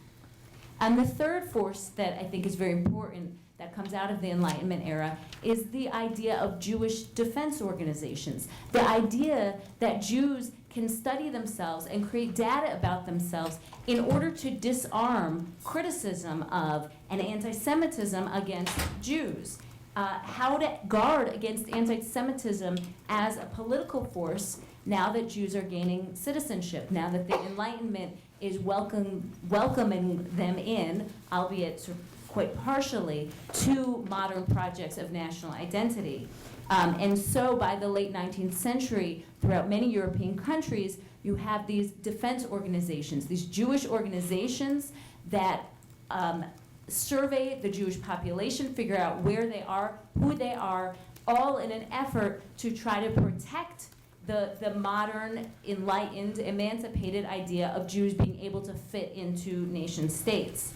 And the third force that I think is very important that comes out of the Enlightenment era is the idea of Jewish defense organizations. The idea that Jews can study themselves and create data about themselves in order to disarm criticism of and anti-Semitism against Jews. How to guard against anti-Semitism as a political force now that Jews are gaining citizenship, now that the Enlightenment is welcoming them in, albeit sort of quite partially, to modern projects of national identity. And so by the late 19th century, throughout many European countries, you have these defense organizations, these Jewish organizations that survey the Jewish population, figure out where they are, who they are, all in an effort to try to protect the modern, enlightened, emancipated idea of Jews being able to fit into nation states.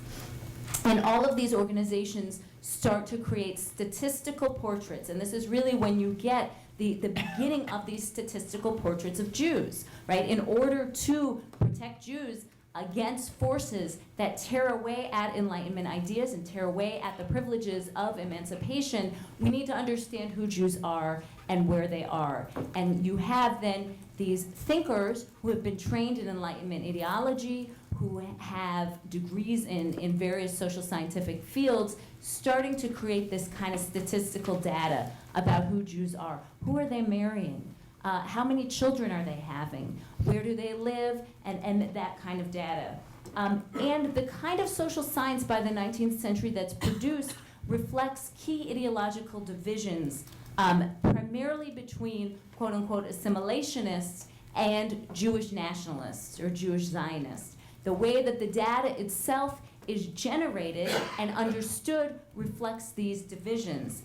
And all of these organizations start to create statistical portraits, and this is really when you get the beginning of these statistical portraits of Jews, right? In order to protect Jews against forces that tear away at Enlightenment ideas and tear away at the privileges of emancipation, we need to understand who Jews are and where they are. And you have then these thinkers who have been trained in Enlightenment ideology, who have degrees in various social scientific fields, starting to create this kind of statistical data about who Jews are. Who are they marrying? How many children are they having? Where do they live? And that kind of data. And the kind of social science by the 19th century that's produced reflects key ideological divisions, primarily between quote unquote assimilationists and Jewish nationalists or Jewish Zionists. The way that the data itself is generated and understood reflects these divisions.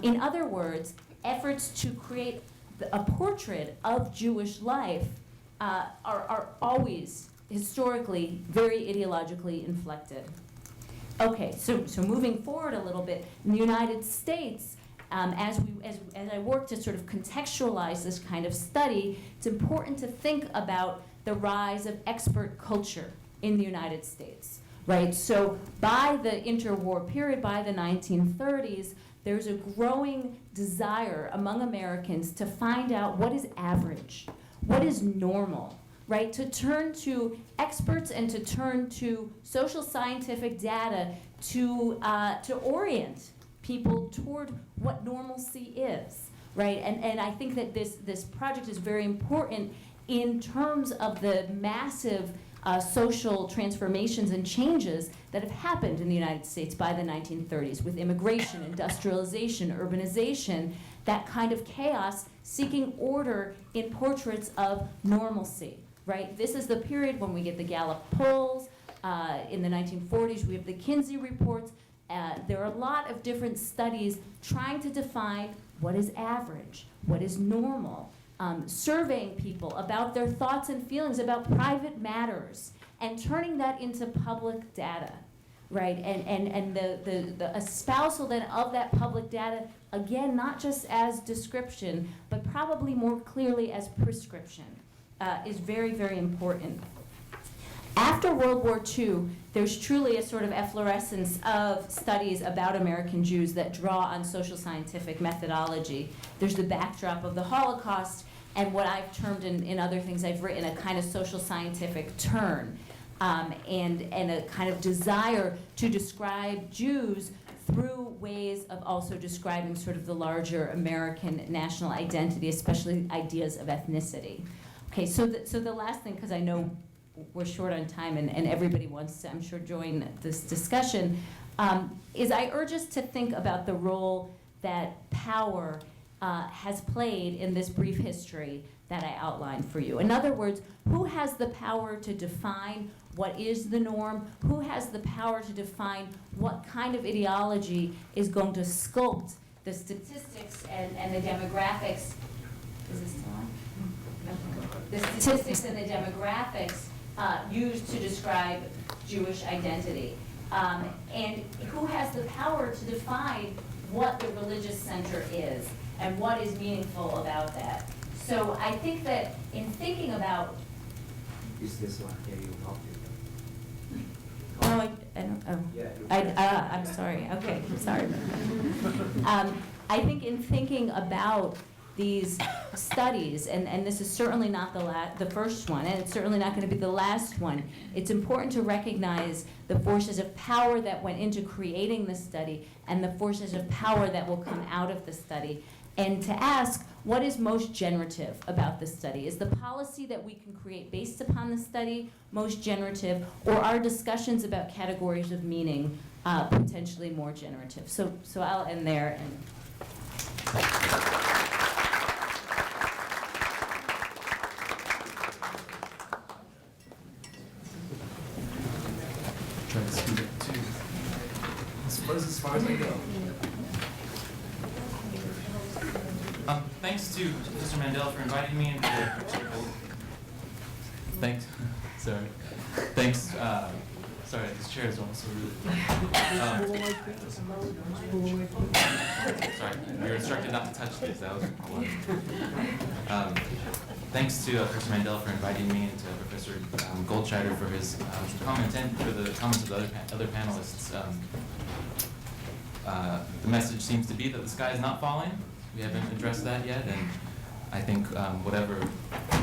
In other words, efforts to create a portrait of Jewish life are always historically very ideologically inflected. Okay, so moving forward a little bit, in the United States, as I work to sort of contextualize this kind of study, it's important to think about the rise of expert culture in the United States, right? So by the interwar period, by the 1930s, there's a growing desire among Americans to find out what is average, what is normal, right? To turn to experts and to turn to social scientific data to orient people toward what normalcy is, right? And I think that this project is very important in terms of the massive social transformations and changes that have happened in the United States by the 1930s with immigration, industrialization, urbanization, that kind of chaos seeking order in portraits of normalcy, right? This is the period when we get the Gallup polls. In the 1940s, we have the Kinsey reports. There are a lot of different studies trying to define what is average, what is normal, surveying people about their thoughts and feelings about private matters, and turning that into public data, right? And the espousal then of that public data, again, not just as description, but probably more clearly as prescription, is very, very important. After World War II, there's truly a sort of efflorescence of studies about American Jews that draw on social scientific methodology. There's the backdrop of the Holocaust, and what I've termed in other things I've written a kind of social scientific turn, and a kind of desire to describe Jews through ways of also describing sort of the larger American national identity, especially ideas of ethnicity. Okay, so the last thing, because I know we're short on time and everybody wants to, I'm sure, join this discussion, is I urge us to think about the role that power has played in this brief history that I outlined for you. In other words, who has the power to define what is the norm? Who has the power to define what kind of ideology is going to sculpt the statistics and the demographics? Is this still on? The statistics and the demographics used to describe Jewish identity. And who has the power to define what the religious center is and what is meaningful about that? So I think that in thinking about... Is this one here you talk to? Oh, I don't, oh. Yeah. I'm sorry, okay, sorry. I think in thinking about these studies, and this is certainly not the first one, and it's certainly not going to be the last one, it's important to recognize the forces of power that went into creating the study and the forces of power that will come out of the study, and to ask what is most generative about the study. Is the policy that we can create based upon the study most generative, or are discussions about categories of meaning potentially more generative? So I'll end there. Try to scoot it too. I suppose as far as I go. Thanks to Mr. Mandel for inviting me into the Thanks. Sorry. Thanks. Sorry, this chair is almost so really. Sorry, we were instructed not to touch this. That was one. Thanks to Professor Mandel for inviting me, and to Professor Goldscheider for his comment, and for the comments of the other panelists. The message seems to be that the sky is not falling. We haven't addressed that yet, and I think whatever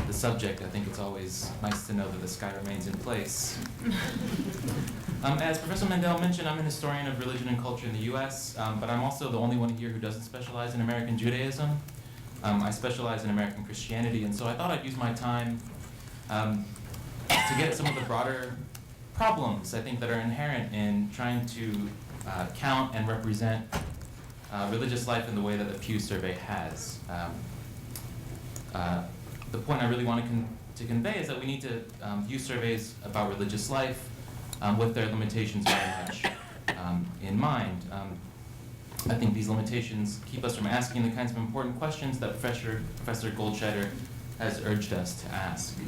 the subject, I think it's always nice to know that the sky remains in place. As Professor Mandel mentioned, I'm an historian of religion and culture in the US, but I'm also the only one here who doesn't specialize in American Judaism. I specialize in American Christianity, and so I thought I'd use my time to get at some of the broader problems, I think, that are inherent in trying to count and represent religious life in the way that the Pew Survey has. The point I really want to convey is that we need to view surveys about religious life with their limitations very much in mind. I think these limitations keep us from asking the kinds of important questions that Professor Goldscheider has urged us to ask.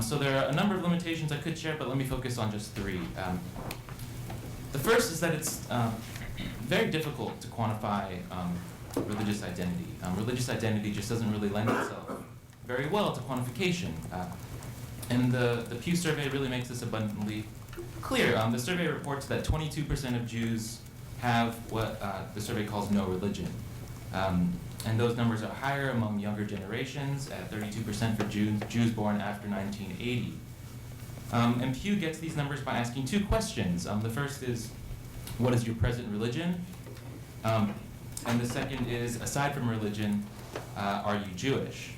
So there are a number of limitations I could share, but let me focus on just three. The first is that it's very difficult to quantify religious identity. Religious identity just doesn't really lend itself very well to quantification. And the Pew Survey really makes this abundantly clear. The survey reports that 22% of Jews have what the survey calls no religion. And those numbers are higher among younger generations, at 32% for Jews born after 1980. And Pew gets these numbers by asking two questions. The first is, what is your present religion? And the second is, aside from religion, are you Jewish?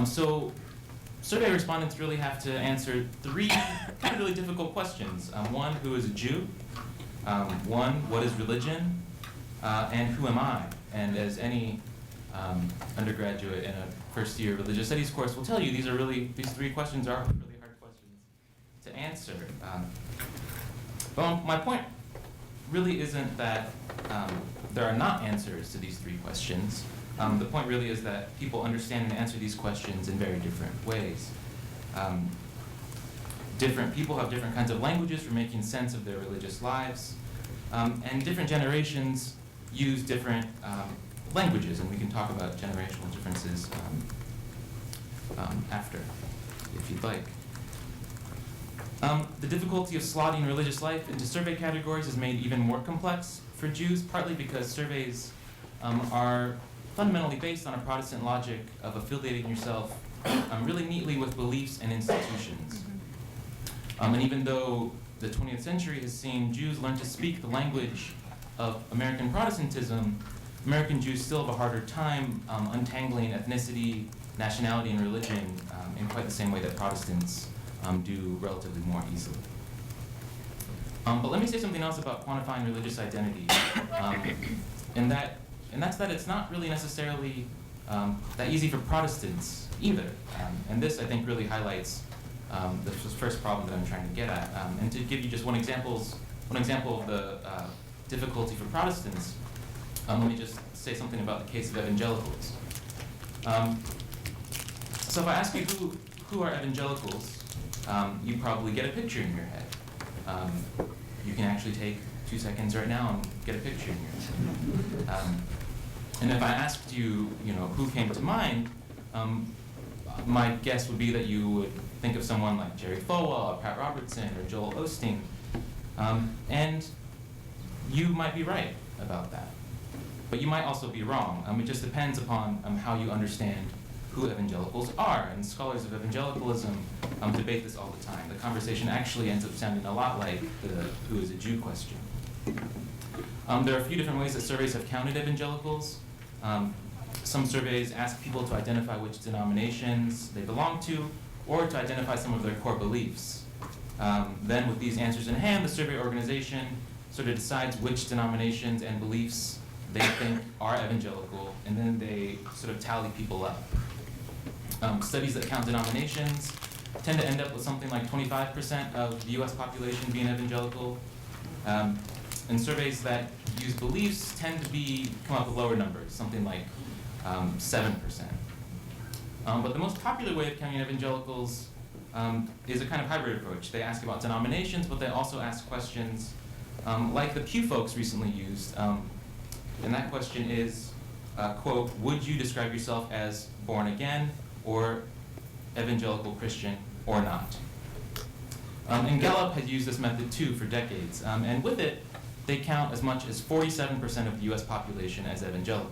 So survey respondents really have to answer three really difficult questions. One, who is a Jew? One, what is religion? And who am I? And as any undergraduate in a first-year religious studies course will tell you, these three questions are really hard questions to answer. But my point really isn't that there are not answers to these three questions. The point really is that people understand and answer these questions in very different ways. different people have different kinds of languages for making sense of their religious lives. And different generations use different languages, and we can talk about generational differences after, if you'd like. The difficulty of slotting religious life into survey categories is made even more complex for Jews, partly because surveys are fundamentally based on a Protestant logic of affiliating yourself really neatly with beliefs and institutions. And even though the 20th century has seen Jews learn to speak the language of American Protestantism, American Jews still have a harder time untangling ethnicity, nationality, and religion in quite the same way that Protestants do relatively more easily. But let me say something else about quantifying religious identity, and that's that it's not really necessarily that easy for Protestants either. And this, I think, really highlights the first problem that I'm trying to get at. And to give you just one example of the difficulty for Protestants, let me just say something about the case of evangelicals. So if I ask you who are evangelicals, you probably get a picture in your head. You can actually take 2 seconds right now and get a picture in your head. And if I asked you, who came to mind, my guess would be that you would think of someone like Jerry Falwell, or Pat Robertson, or Joel Osteen. And you might be right about that. But you might also be wrong. It just depends upon how you understand who evangelicals are. And scholars of evangelicalism debate this all the time. The conversation actually ends up sounding a lot like the who is a Jew question. There are a few different ways that surveys have counted evangelicals. Some surveys ask people to identify which denominations they belong to, or to identify some of their core beliefs. Then with these answers in hand, the survey organization sort of decides which denominations and beliefs they think are evangelical, and then they sort of tally people up. Studies that count denominations tend to end up with something like 25% of the US population being evangelical. And surveys that use beliefs tend to come up with lower numbers, something like 7%. But the most popular way of counting evangelicals is a kind of hybrid approach. They ask about denominations, but they also ask questions like the Pew folks recently used. And that question is, quote, would you describe yourself as born again or evangelical Christian or not? And Gallup has used this method too for decades. And with it, they count as much as 47% of the US population as evangelical.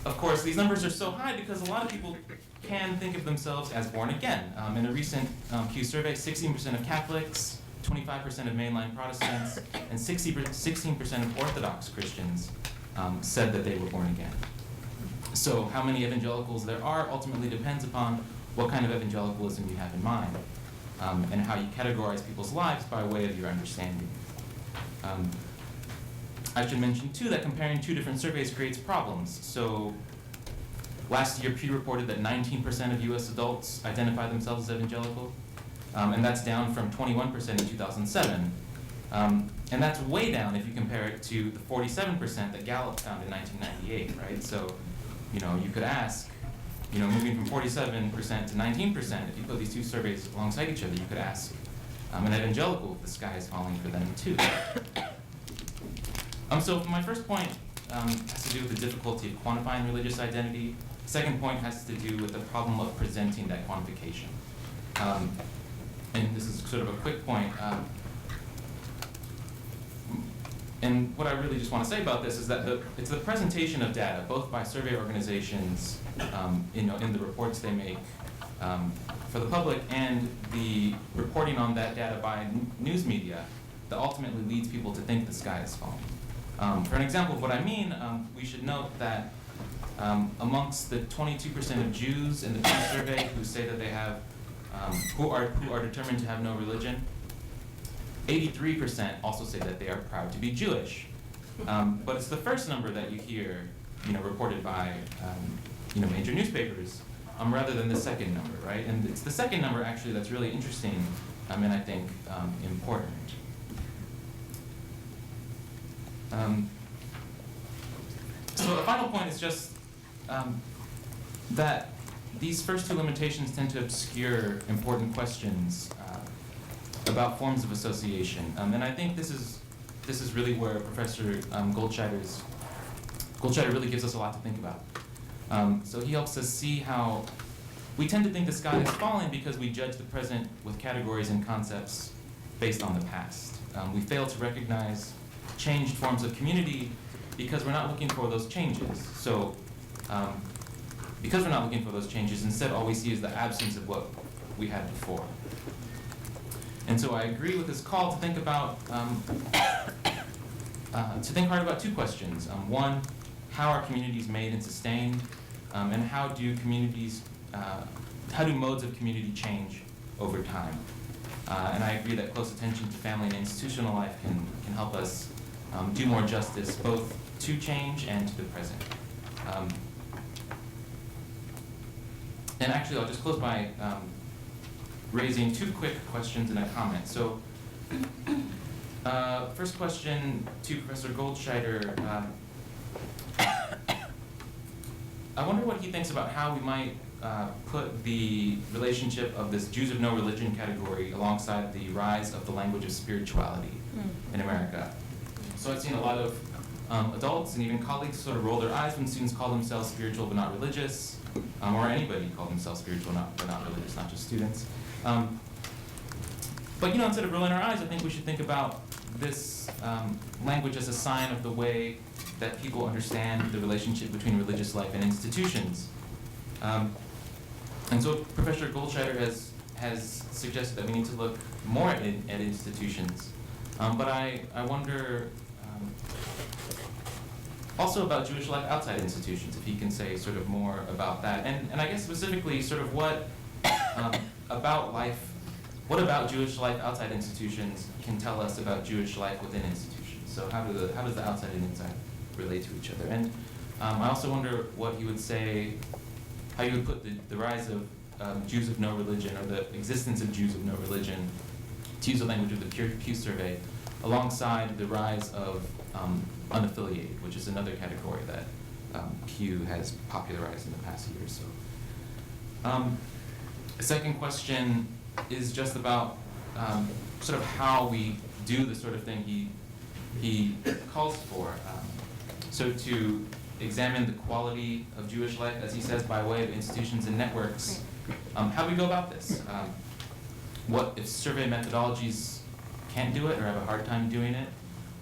Of course, these numbers are so high because a lot of people can think of themselves as born again. In a recent Pew survey, 16% of Catholics, 25% of mainline Protestants, and 16% of Orthodox Christians said that they were born again. So how many evangelicals there are ultimately depends upon what kind of evangelicalism you have in mind, and how you categorize people's lives by way of your understanding. I should mention too that comparing two different surveys creates problems. So last year, Pew reported that 19% of US adults identify themselves as evangelical, and that's down from 21% in 2007. And that's way down if you compare it to the 47% that Gallup found in 1998, right? So, you could ask, moving from 47% to 19%, if you put these two surveys alongside each other, you could ask an evangelical if the sky is falling for them too. So my first point has to do with the difficulty of quantifying religious identity. Second point has to do with the problem of presenting that quantification. And this is sort of a quick point. And what I really just want to say about this is that it's the presentation of data, both by survey organizations, in the reports they make for the public, and the reporting on that data by news media, that ultimately leads people to think the sky is falling. For an example of what I mean, we should note that amongst the 22% of Jews in the Pew survey who say that they have, who are determined to have no religion, 83% also say that they are proud to be Jewish. But it's the first number that you hear, reported by, major newspapers, rather than the second number, right? And it's the second number actually that's really interesting, and I think important. So the final point is just that these first two limitations tend to obscure important questions about forms of association. And I think this is really where Professor Goldscheider really gives us a lot to think about. So he helps us see how we tend to think the sky is falling because we judge the present with categories and concepts based on the past. We fail to recognize changed forms of community because we're not looking for those changes. So because we're not looking for those changes, instead all we see is the absence of what we had before. And so I agree with this call to think about, to think hard about two questions. One, how are communities made and sustained? And how do modes of community change over time? And I agree that close attention to family and institutional life can help us do more justice both to change and to the present. And actually, I'll just close by raising two quick questions and a comment. So, first question to Professor Goldscheider. I wonder what he thinks about how we might put the relationship of this Jews of no religion category alongside the rise of the language of spirituality in America. So I've seen a lot of adults and even colleagues sort of roll their eyes when students call themselves spiritual but not religious, or anybody call themselves spiritual but not religious, not just students. But instead of rolling our eyes, I think we should think about this language as a sign of the way that people understand the relationship between religious life and institutions. And so Professor Goldscheider has suggested that we need to look more at institutions. But I wonder also about Jewish life outside institutions, if he can say sort of more about that. And I guess specifically sort of what about Jewish life outside institutions can tell us about Jewish life within institutions. So how does the outside and inside relate to each other? And I also wonder what he would say, how you would put the rise of Jews of no religion, or the existence of Jews of no religion, to use the language of the Pew Survey, alongside the rise of unaffiliated, which is another category that Pew has popularized in the past year or so. The second question is just about sort of how we do the sort of thing he calls for. So to examine the quality of Jewish life, as he says, by way of institutions and networks. How do we go about this? What if survey methodologies can't do it or have a hard time doing it?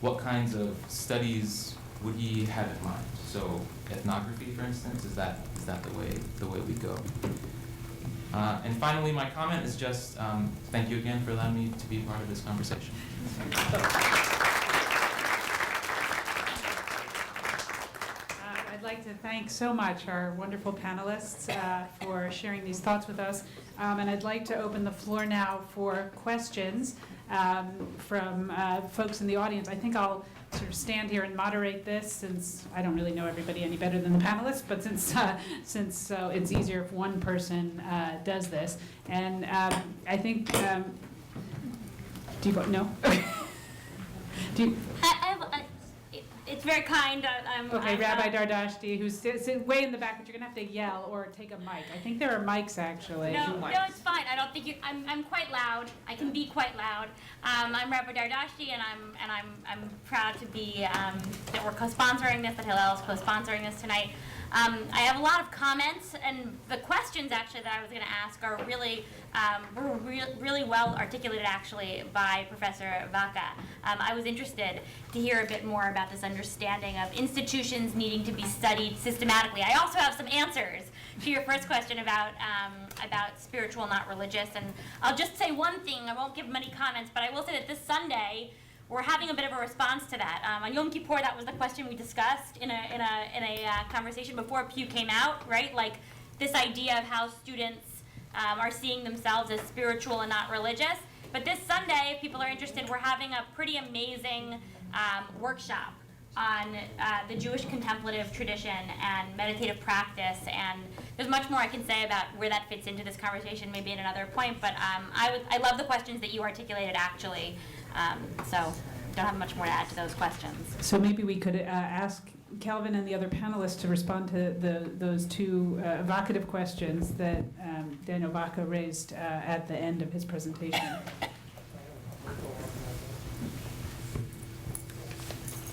What kinds of studies would he have in mind? So ethnography, for instance, is that the way we go? And finally, my comment is just thank you again for allowing me to be part of this conversation. I'd like to thank so much our wonderful panelists for sharing these thoughts with us. And I'd like to open the floor now for questions from folks in the audience. I think I'll sort of stand here and moderate this, since I don't really know everybody any better than the panelists, but since it's easier if one person does this. And I think, do you vote no? Do you? It's very kind. Okay, Rabbi Dardashti, who's way in the back, but you're gonna have to yell or take a mic. I think there are mics actually. No, it's fine. I don't think you. I'm quite loud. I can be quite loud. I'm Rabbi Dardashti, and I'm proud to be that we're co-sponsoring this. That Hillel is co-sponsoring this tonight. I have a lot of comments, and the questions actually that I was going to ask are really really well articulated actually by Professor Vaca. I was interested to hear a bit more about this understanding of institutions needing to be studied systematically. I also have some answers to your first question about spiritual, not religious. And I'll just say one thing. I won't give many comments, but I will say that this Sunday we're having a bit of a response to that. On Yom Kippur, that was the question we discussed in a conversation before Pew came out, right? Like this idea of how students are seeing themselves as spiritual and not religious. But this Sunday, if people are interested, we're having a pretty amazing workshop on the Jewish contemplative tradition and meditative practice. And there's much more I can say about where that fits into this conversation, maybe at another point. But I love the questions that you articulated, actually. So don't have much more to add to those questions. So maybe we could ask Calvin and the other panelists to respond to those two evocative questions that Daniel Vaca raised at the end of his presentation.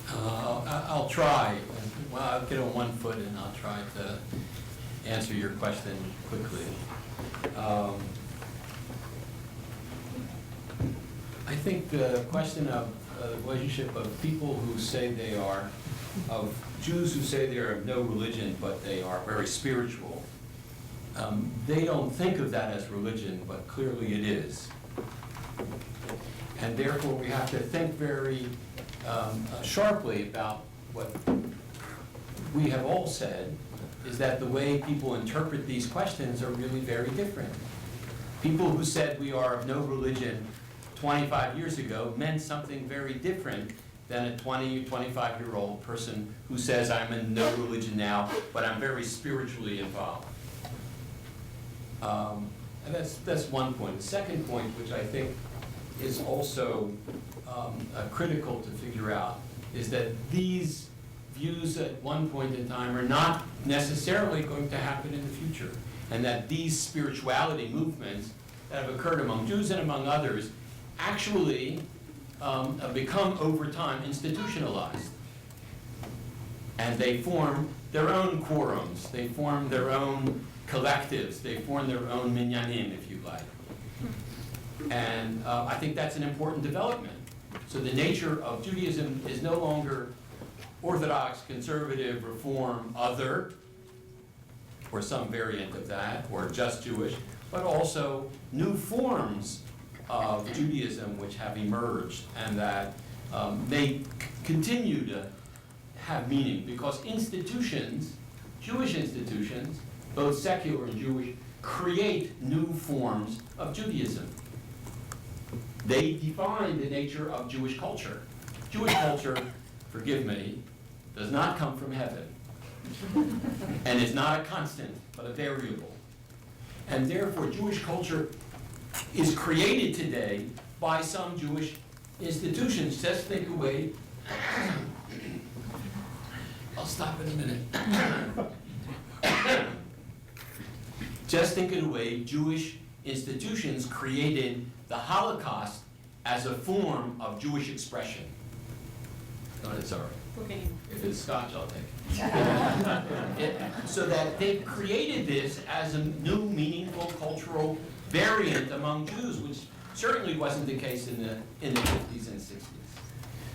I'll try. Well, I'll get on one foot and I'll try to answer your question quickly. I think the question of the relationship of people who say they are, of Jews who say they are of no religion, but they are very spiritual, they don't think of that as religion, but clearly it is. And therefore, we have to think very sharply about what we have all said, is that the way people interpret these questions are really very different. People who said we are of no religion 25 years ago meant something very different than a 20 or 25-year-old person who says, I'm in no religion now, but I'm very spiritually involved. And that's one point. The second point, which I think is also critical to figure out, is that these views at one point in time are not necessarily going to happen in the future, and that these spirituality movements that have occurred among Jews and among others actually become over time institutionalized. And they form their own quorums, they form their own collectives, they form their own minyanim, if you like. And I think that's an important development. So the nature of Judaism is no longer Orthodox, conservative, reform, other, or some variant of that, or just Jewish, but also new forms of Judaism which have emerged and that may continue to have meaning, because institutions, Jewish institutions, both secular and Jewish, create new forms of Judaism. They define the nature of Jewish culture. Jewish culture, forgive me, does not come from heaven, and is not a constant, but a variable. And therefore, Jewish culture is created today by some Jewish institutions. Just think away. I'll stop in a minute. Just think it away. Jewish institutions created the Holocaust as a form of Jewish expression. No, sorry. If it's Scotch, I'll take it. So that they created this as a new, meaningful cultural variant among Jews, which certainly wasn't the case in the 50s and 60s.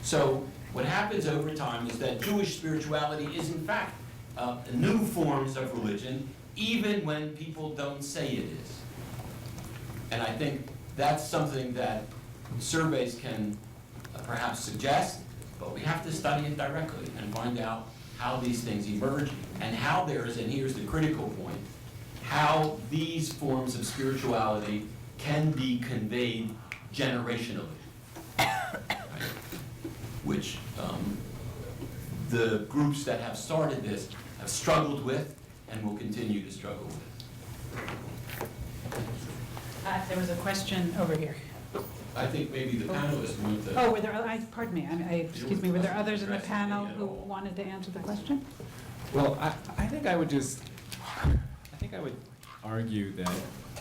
So what happens over time is that Jewish spirituality is, in fact, new forms of religion, even when people don't say it is. And I think that's something that surveys can perhaps suggest, but we have to study it directly and find out how these things emerge and how there is, and here's the critical point, how these forms of spirituality can be conveyed generationally, right? Which the groups that have started this have struggled with and will continue to struggle with. There was a question over here. I think maybe the panelists want to. Oh, were there, pardon me, excuse me, were there others in the panel who wanted to answer the question? Well, I think I would argue that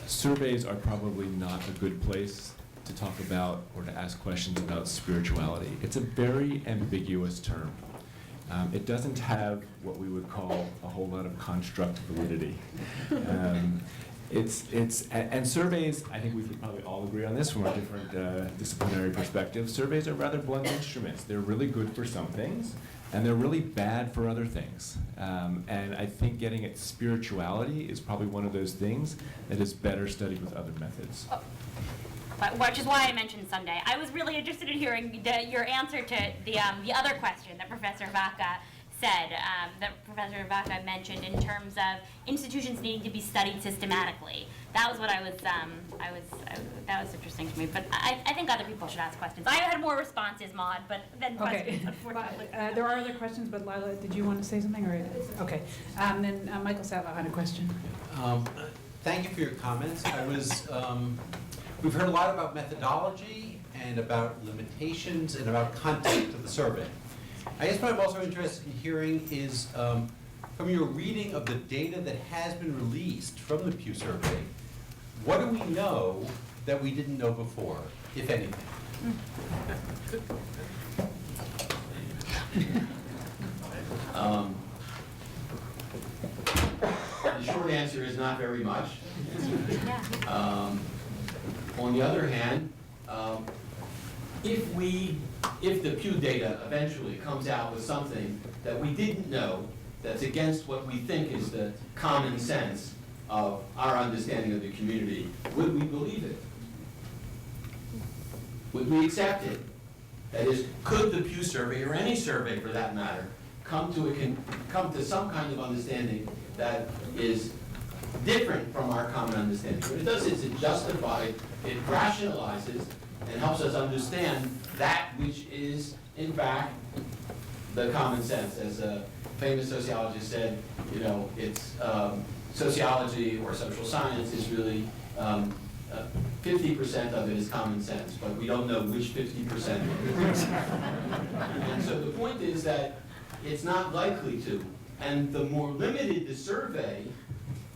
surveys are probably not a good place to talk about or to ask questions about spirituality. It's a very ambiguous term. It doesn't have what we would call a whole lot of construct validity. And surveys, I think we could probably all agree on this from a different disciplinary perspective. Surveys are rather blunt instruments. They're really good for some things, and they're really bad for other things. And I think getting at spirituality is probably one of those things that is better studied with other methods. Which is why I mentioned Sunday. I was really interested in hearing your answer to the other question that Professor Vaca said, that Professor Vaca mentioned in terms of institutions needing to be studied systematically. That was what that was interesting to me. But I think other people should ask questions. I had more responses, Maud, but then questions, unfortunately. There are other questions, but Lila, did you want to say something? Or okay. Then Michael Sava had a question. Thank you for your comments. We've heard a lot about methodology and about limitations and about content of the survey. I guess what I'm also interested in hearing is from your reading of the data that has been released from the Pew survey, what do we know that we didn't know before, if anything? The short answer is not very much. On the other hand, if the Pew data eventually comes out with something that we didn't know, that's against what we think is the common sense of our understanding of the community, would we believe it? Would we accept it? That is, could the Pew survey, or any survey for that matter, come to some kind of understanding that is different from our common understanding? What it does is it justifies, it rationalizes, and helps us understand that which is, in fact, the common sense. As a famous sociologist said, you know, it's sociology or social science is really 50% of it is common sense, but we don't know which 50%. And so the point is that it's not likely to. And the more limited the survey,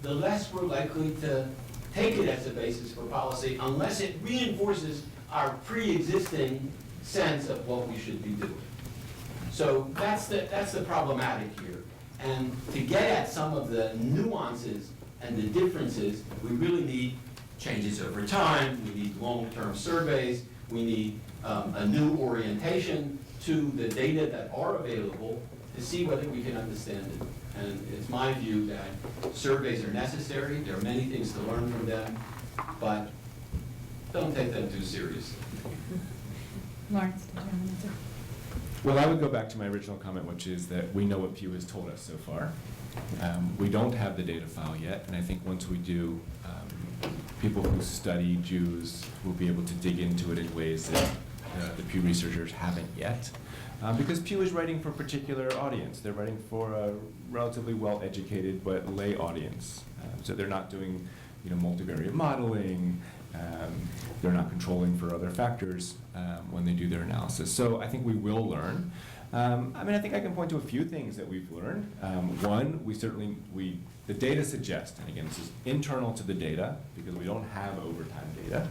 the less we're likely to take it as a basis for policy unless it reinforces our pre-existing sense of what we should be doing. So that's the problematic here. And to get at some of the nuances and the differences, we really need changes over time, we need long-term surveys, we need a new orientation to the data that are available to see whether we can understand it. And it's my view that surveys are necessary, there are many things to learn from them, but don't take them too seriously. Laurence, did you have an answer? Well, I would go back to my original comment, which is that we know what Pew has told us so far. We don't have the data file yet, and I think once we do, people who study Jews will be able to dig into it in ways that the Pew researchers haven't yet. Because Pew is writing for a particular audience. They're writing for a relatively well-educated but lay audience. So they're not doing, multivariate modeling. They're not controlling for other factors when they do their analysis. So I think we will learn. I think I can point to a few things that we've learned. One, the data suggests, and again, this is internal to the data because we don't have overtime data,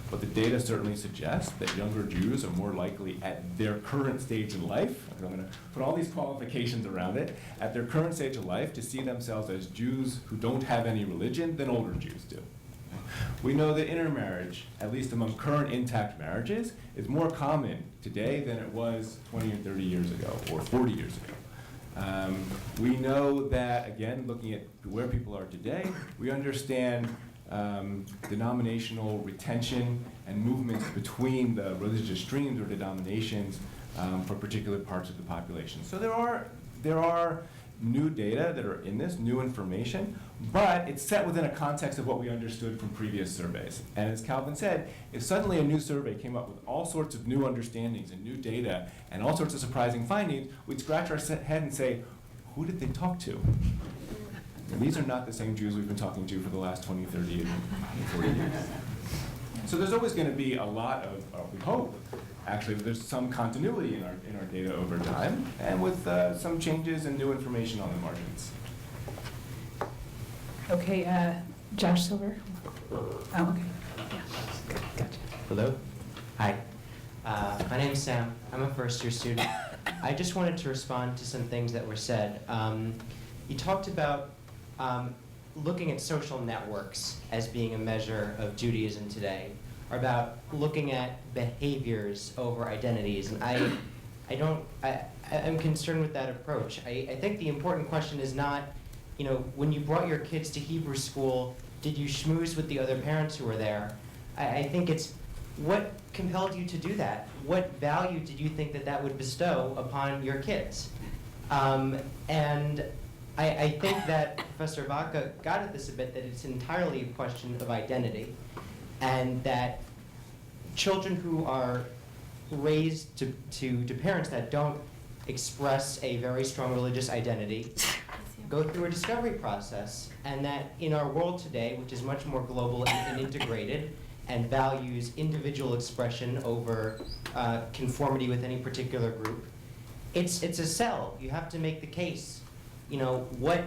but the data certainly suggests that younger Jews are more likely at their current stage in life, I'm going to put all these qualifications around it, at their current stage of life to see themselves as Jews who don't have any religion than older Jews do. We know that intermarriage, at least among current intact marriages, is more common today than it was 20 or 30 years ago, or 40 years ago. We know that, again, looking at where people are today, we understand denominational retention and movements between the religious streams or denominations for particular parts of the population. So there are new data that are in this, new information, but it's set within a context of what we understood from previous surveys. And as Calvin said, if suddenly a new survey came up with all sorts of new understandings and new data and all sorts of surprising findings, we'd scratch our head and say, who did they talk to? And these are not the same Jews we've been talking to for the last 20, 30, and 40 years. So there's always going to be a lot of, we hope, actually, there's some continuity in our data over time, and with some changes and new information on the margins. Okay, Josh Silver. Oh, okay. Yeah. Gotcha. Hello. Hi. My name is Sam. I'm a first-year student. I just wanted to respond to some things that were said. You talked about looking at social networks as being a measure of Judaism today, or about looking at behaviors over identities. And I'm concerned with that approach. I think the important question is not, when you brought your kids to Hebrew school, did you schmooze with the other parents who were there? I think it's what compelled you to do that? What value did you think that would bestow upon your kids? And I think that Professor Vaca got at this a bit, that it's entirely a question of identity, and that children who are raised to parents that don't express a very strong religious identity go through a discovery process, and that in our world today, which is much more global and integrated, and values individual expression over conformity with any particular group, it's a sell. You have to make the case. You know, what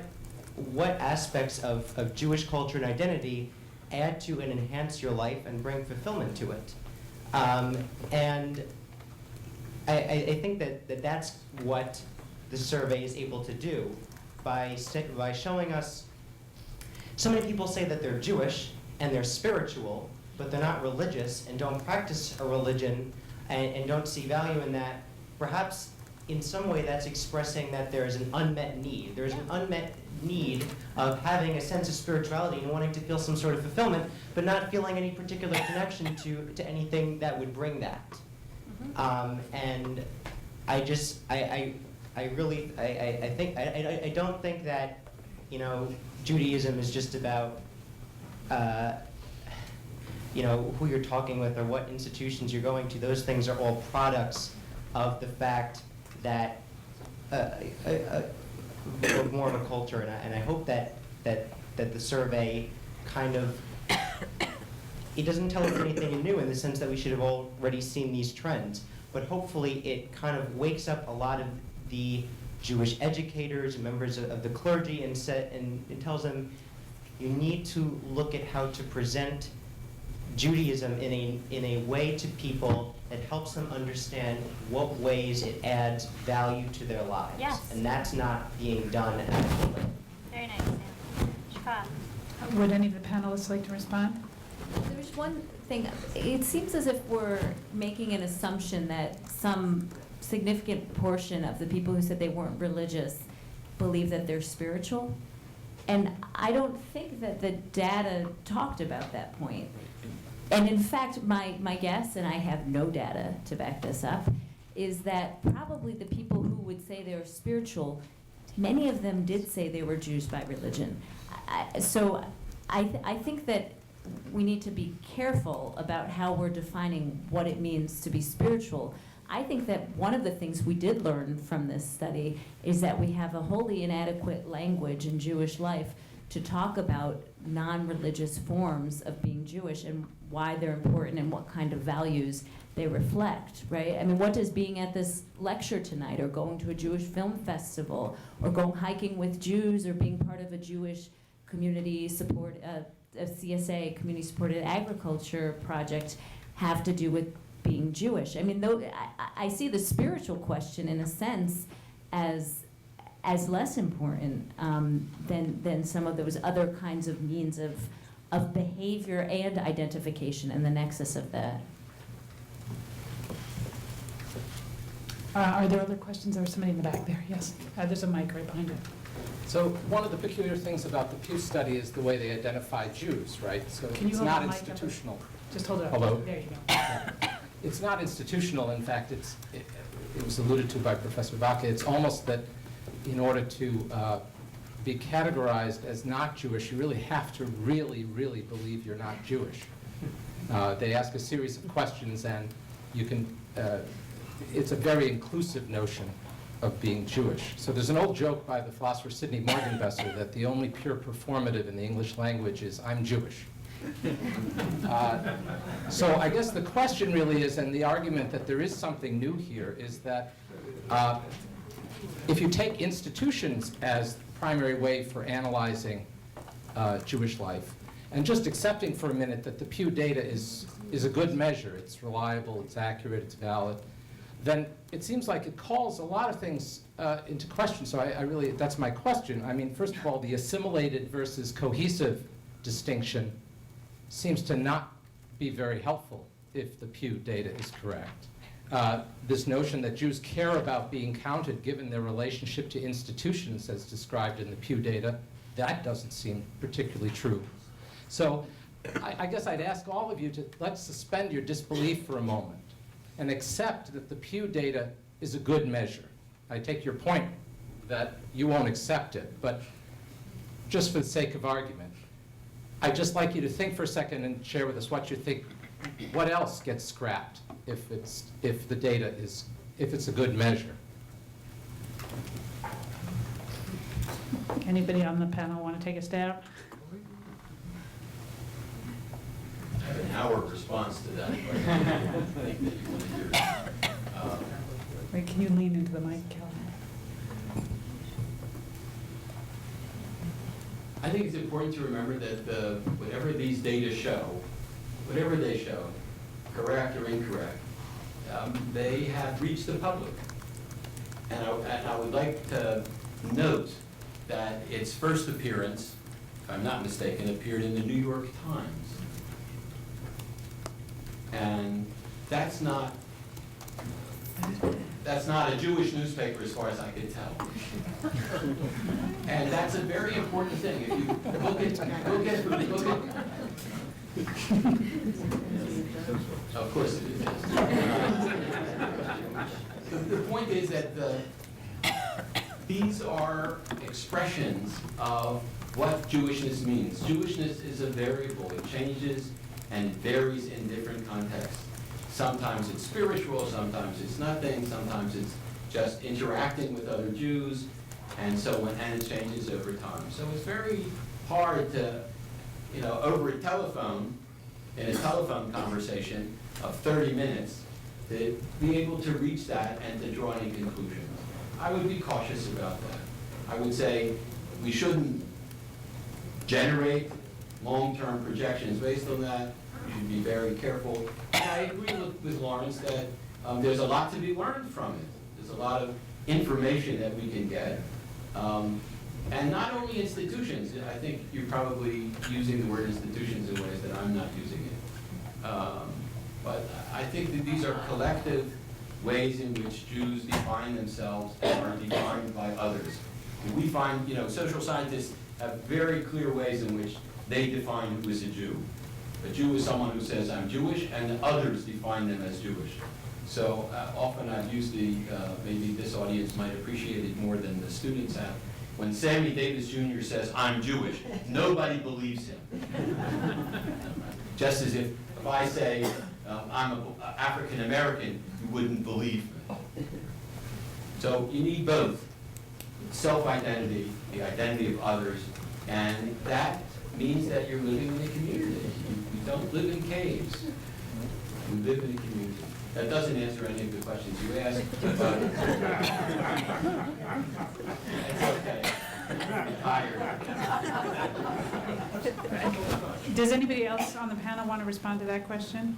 aspects of Jewish culture and identity add to and enhance your life and bring fulfillment to it. And I think that that's what the survey is able to do by showing us. So many people say that they're Jewish and they're spiritual, but they're not religious and don't practice a religion and don't see value in that. Perhaps in some way that's expressing that there is an unmet need. There's an unmet need of having a sense of spirituality and wanting to feel some sort of fulfillment, but not feeling any particular connection to anything that would bring that. And I don't think that, you know, Judaism is just about, you know, who you're talking with or what institutions you're going to. Those things are all products of the fact that more of a culture, and I hope that the survey kind of, it doesn't tell us anything new in the sense that we should have already seen these trends, but hopefully it kind of wakes up a lot of the Jewish educators and members of the clergy and tells them you need to look at how to present Judaism in a way to people that helps them understand what ways it adds value to their lives. Yes. And that's not being done adequately. Very nice, Sam. Shafat. Would any of the panelists like to respond? There's one thing. It seems as if we're making an assumption that some significant portion of the people who said they weren't religious believe that they're spiritual. And I don't think that the data talked about that point. And in fact, my guess, and I have no data to back this up, is that probably the people who would say they're spiritual, many of them did say they were Jews by religion. So I think that we need to be careful about how we're defining what it means to be spiritual. I think that one of the things we did learn from this study is that we have a wholly inadequate language in Jewish life to talk about non-religious forms of being Jewish and why they're important and what kind of values they reflect, right? I mean, what does being at this lecture tonight or going to a Jewish film festival or going hiking with Jews or being part of a Jewish community support, a CSA, community-supported agriculture project, have to do with being Jewish? I mean, though I see the spiritual question in a sense as less important than some of those other kinds of means of behavior and identification and the nexus of that. Are there other questions? There was somebody in the back there. Yes. There's a mic right behind it. So one of the peculiar things about the Pew study is the way they identify Jews, right? So Can you it's hold not the mic up? institutional. Just hold it up. Hello? There you go. It's not institutional. In fact, it was alluded to by Professor Vaca. It's almost that in order to be categorized as not Jewish, you really have to really, really believe you're not Jewish. They ask a series of questions, and you can, it's a very inclusive notion of being Jewish. So there's an old joke by the philosopher Sidney Morgenbesser that the only pure performative in the English language is, I'm Jewish. So I guess the question really is, and the argument that there is something new here, is that if you take institutions as the primary way for analyzing Jewish life, and just accepting for a minute that the Pew data is a good measure, it's reliable, it's accurate, it's valid, then it seems like it calls a lot of things into question. So I really, that's my question. I mean, first of all, the assimilated versus cohesive distinction seems to not be very helpful if the Pew data is correct. This notion that Jews care about being counted given their relationship to institutions as described in the Pew data, that doesn't seem particularly true. So I guess I'd ask all of you to let's suspend your disbelief for a moment and accept that the Pew data is a good measure. I take your point that you won't accept it, but just for the sake of argument, I'd just like you to think for a second and share with us what you think, what else gets scrapped if the data is, if it's a good measure. Anybody on the panel want to take a stab? our response to that, but I think that you want to hear it. Wait, can you lean into the mic, Calvin? I think it's important to remember that whatever these data show, whatever they show, correct or incorrect, they have reached the public. And I would like to note that its first appearance, if I'm not mistaken, appeared in the New York Times. And that's not a Jewish newspaper as far as I can tell. And that's a very important thing. If you look at, of course it is. The point is that these are expressions of what Jewishness means. Jewishness is a variable. It changes and varies in different contexts. Sometimes it's spiritual, sometimes it's nothing, sometimes it's just interacting with other Jews, and it changes over time. So it's very hard to, over a telephone, in a telephone conversation of 30 minutes, to be able to reach that and to draw any conclusions. I would be cautious about that. I would say we shouldn't generate long-term projections based on that. We should be very careful. And I agree with Laurence that there's a lot to be learned from it. There's a lot of information that we can get. And not only institutions. I think you're probably using the word institutions in ways that I'm not using it. But I think that these are collective ways in which Jews define themselves and are defined by others. And we find, social scientists have very clear ways in which they define who is a Jew. A Jew is someone who says, I'm Jewish, and others define them as Jewish. So often I've used maybe this audience might appreciate it more than the students have. When Sammy Davis Jr. says, I'm Jewish, nobody believes him. Just as if I say, I'm an African American, you wouldn't believe me. So you need both self-identity, the identity of others, and that means that you're living in a community. You don't live in caves. You live in a community. That doesn't answer any of the questions you asked, but it's okay. I'm tired. Does anybody else on the panel want to respond to that question?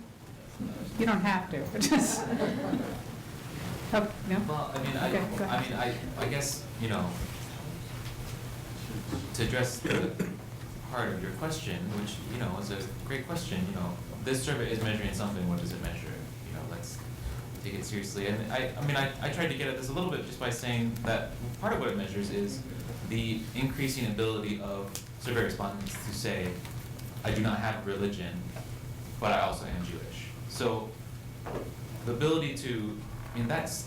You don't have to, but just. Oh, no? Well, Okay, go ahead. I guess, to address the part of your question, which, is a great question, this survey is measuring something, what does it measure? Let's take it seriously. And I tried to get at this a little bit just by saying that part of what it measures is the increasing ability of survey respondents to say, I do not have a religion, but I also am Jewish. So the ability to, that's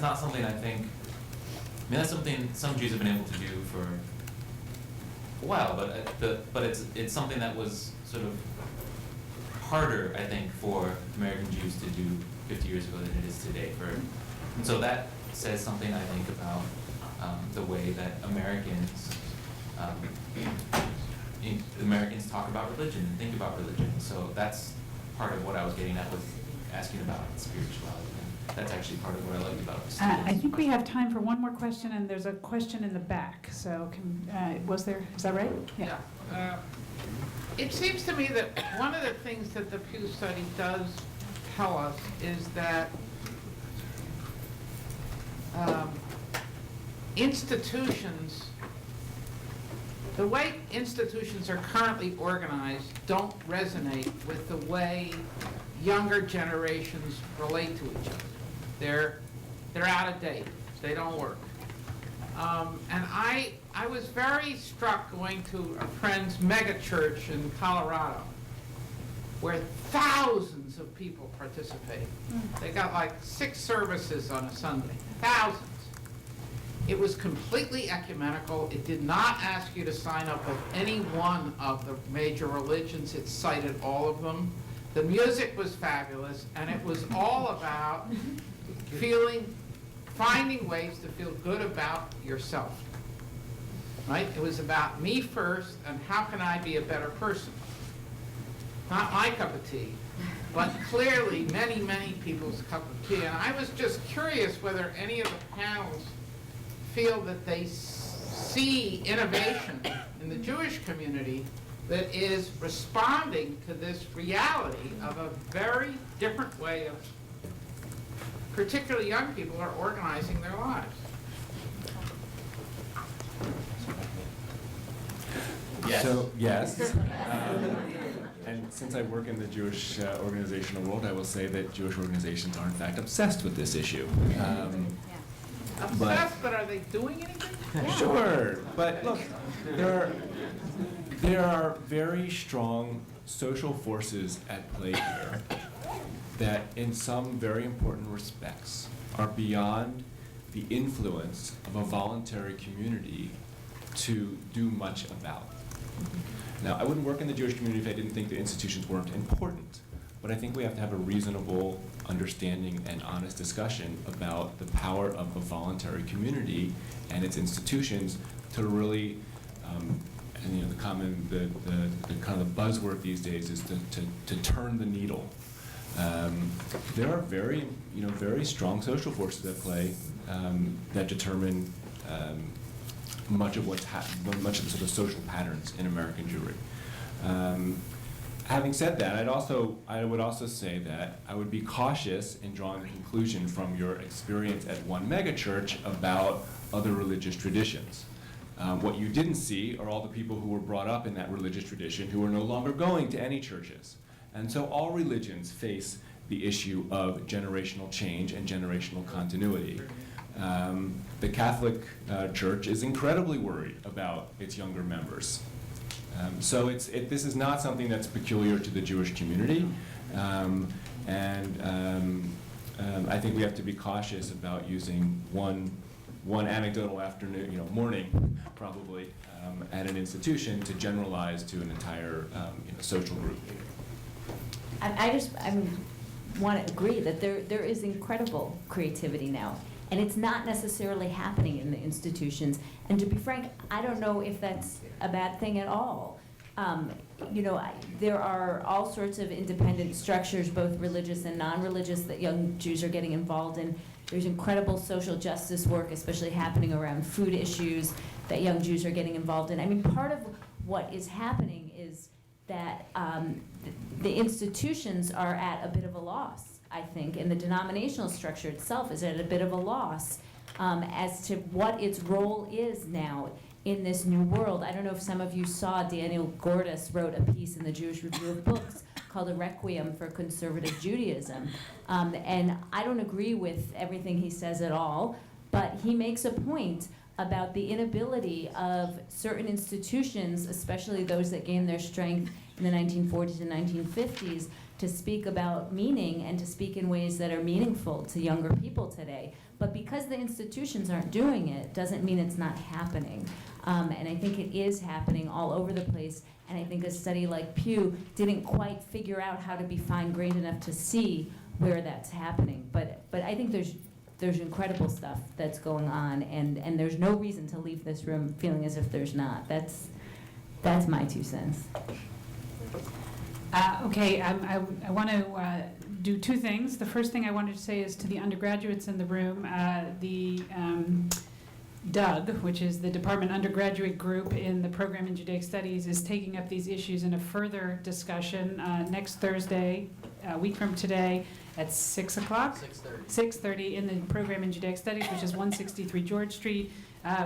not something I think, that's something some Jews have been able to do for a while, but it's something that was sort of harder, I think, for American Jews to do 50 years ago than it is today. So that says something, I think, about the way that Americans talk about religion and think about religion. So that's part of what I was getting at with asking about spirituality. And that's actually part of what I liked about this. I think we have time for one more question, and there's a question in the back. So is that right? Yeah. It seems to me that one of the things that the Pew study does tell us is that institutions, the way institutions are currently organized, don't resonate with the way younger generations relate to each other. They're out of date. They don't work. And I was very struck going to a friend's mega church in Colorado, where thousands of people participate. They got like 6 services on a Sunday, thousands. It was completely ecumenical. It did not ask you to sign up with any one of the major religions. It cited all of them. The music was fabulous, and it was all about finding ways to feel good about yourself, right? It was about me first, and how can I be a better person? not my cup of tea, but clearly many, many people's cup of tea. And I was just curious whether any of the panels feel that they see innovation in the Jewish community that is responding to this reality of a very different way of, particularly young people, are organizing their lives. Yes. So, yes. And since I work in the Jewish organizational world, I will say that Jewish organizations are in fact obsessed with this issue. Obsessed, but are they doing anything? Sure, but look, there are very strong social forces at play here that in some very important respects are beyond the influence of a voluntary community to do much about. Now, I wouldn't work in the Jewish community if I didn't think the institutions weren't important, but I think we have to have a reasonable understanding and honest discussion about the power of a voluntary community and its institutions to really, and the kind of the buzzword these days is to turn the needle. There are very strong social forces at play that determine much of much of the sort of social patterns in American Jewry. Having said that, I would also say that I would be cautious in drawing a conclusion from your experience at one megachurch about other religious traditions. What you didn't see are all the people who were brought up in that religious tradition who are no longer going to any churches. And so all religions face the issue of generational change and generational continuity. The Catholic Church is incredibly worried about its younger members. So this is not something that's peculiar to the Jewish community, and I think we have to be cautious about using one anecdotal afternoon, morning, probably, at an institution to generalize to an entire social group. I want to agree that there is incredible creativity now. And it's not necessarily happening in the institutions. And to be frank, I don't know if that's a bad thing at all. There are all sorts of independent structures, both religious and non-religious, that young Jews are getting involved in. There's incredible social justice work, especially happening around food issues, that young Jews are getting involved in. I mean, part of what is happening is that the institutions are at a bit of a loss, I think, and the denominational structure itself is at a bit of a loss as to what its role is now in this new world. I don't know if some of you saw Daniel Gordis wrote a piece in the Jewish Review of Books called A Requiem for Conservative Judaism. And I don't agree with everything he says at all, but he makes a point about the inability of certain institutions, especially those that gained their strength in the 1940s and 1950s, to speak about meaning and to speak in ways that are meaningful to younger people today. But because the institutions aren't doing it, doesn't mean it's not happening. And I think it is happening all over the place. And I think a study like Pew didn't quite figure out how to be fine-grained enough to see where that's happening. But I think there's incredible stuff that's going on, and there's no reason to leave this room feeling as if there's not. That's my 2 cents. Okay, I want to do 2 things. The first thing I wanted to say is to the undergraduates in the room, the DUG, which is the Department Undergraduate Group in the program in Judaic Studies, is taking up these issues in a further discussion next Thursday, a week from today, at 6 o'clock? 6:30 in the program in Judaic Studies, which is 163 George Street.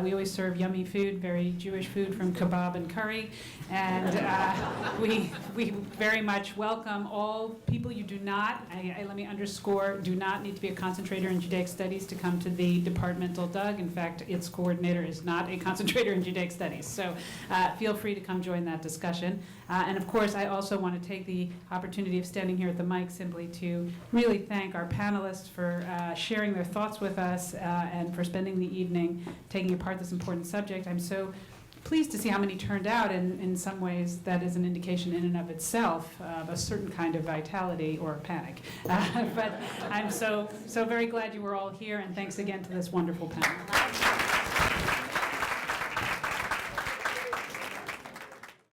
We always serve yummy food, very Jewish food from kebab and curry. And we very much welcome all people. You do not, let me underscore, do not need to be a concentrator in Judaic Studies to come to the departmental DUG. In fact, its coordinator is not a concentrator in Judaic Studies. So feel free to come join that discussion. And of course, I also want to take the opportunity of standing here at the mic simply to really thank our panelists for sharing their thoughts with us and for spending the evening taking apart this important subject. I'm so pleased to see how many turned out, and in some ways that is an indication in and of itself of a certain kind of vitality or panic. But I'm so very glad you were all here, and thanks again to this wonderful panel.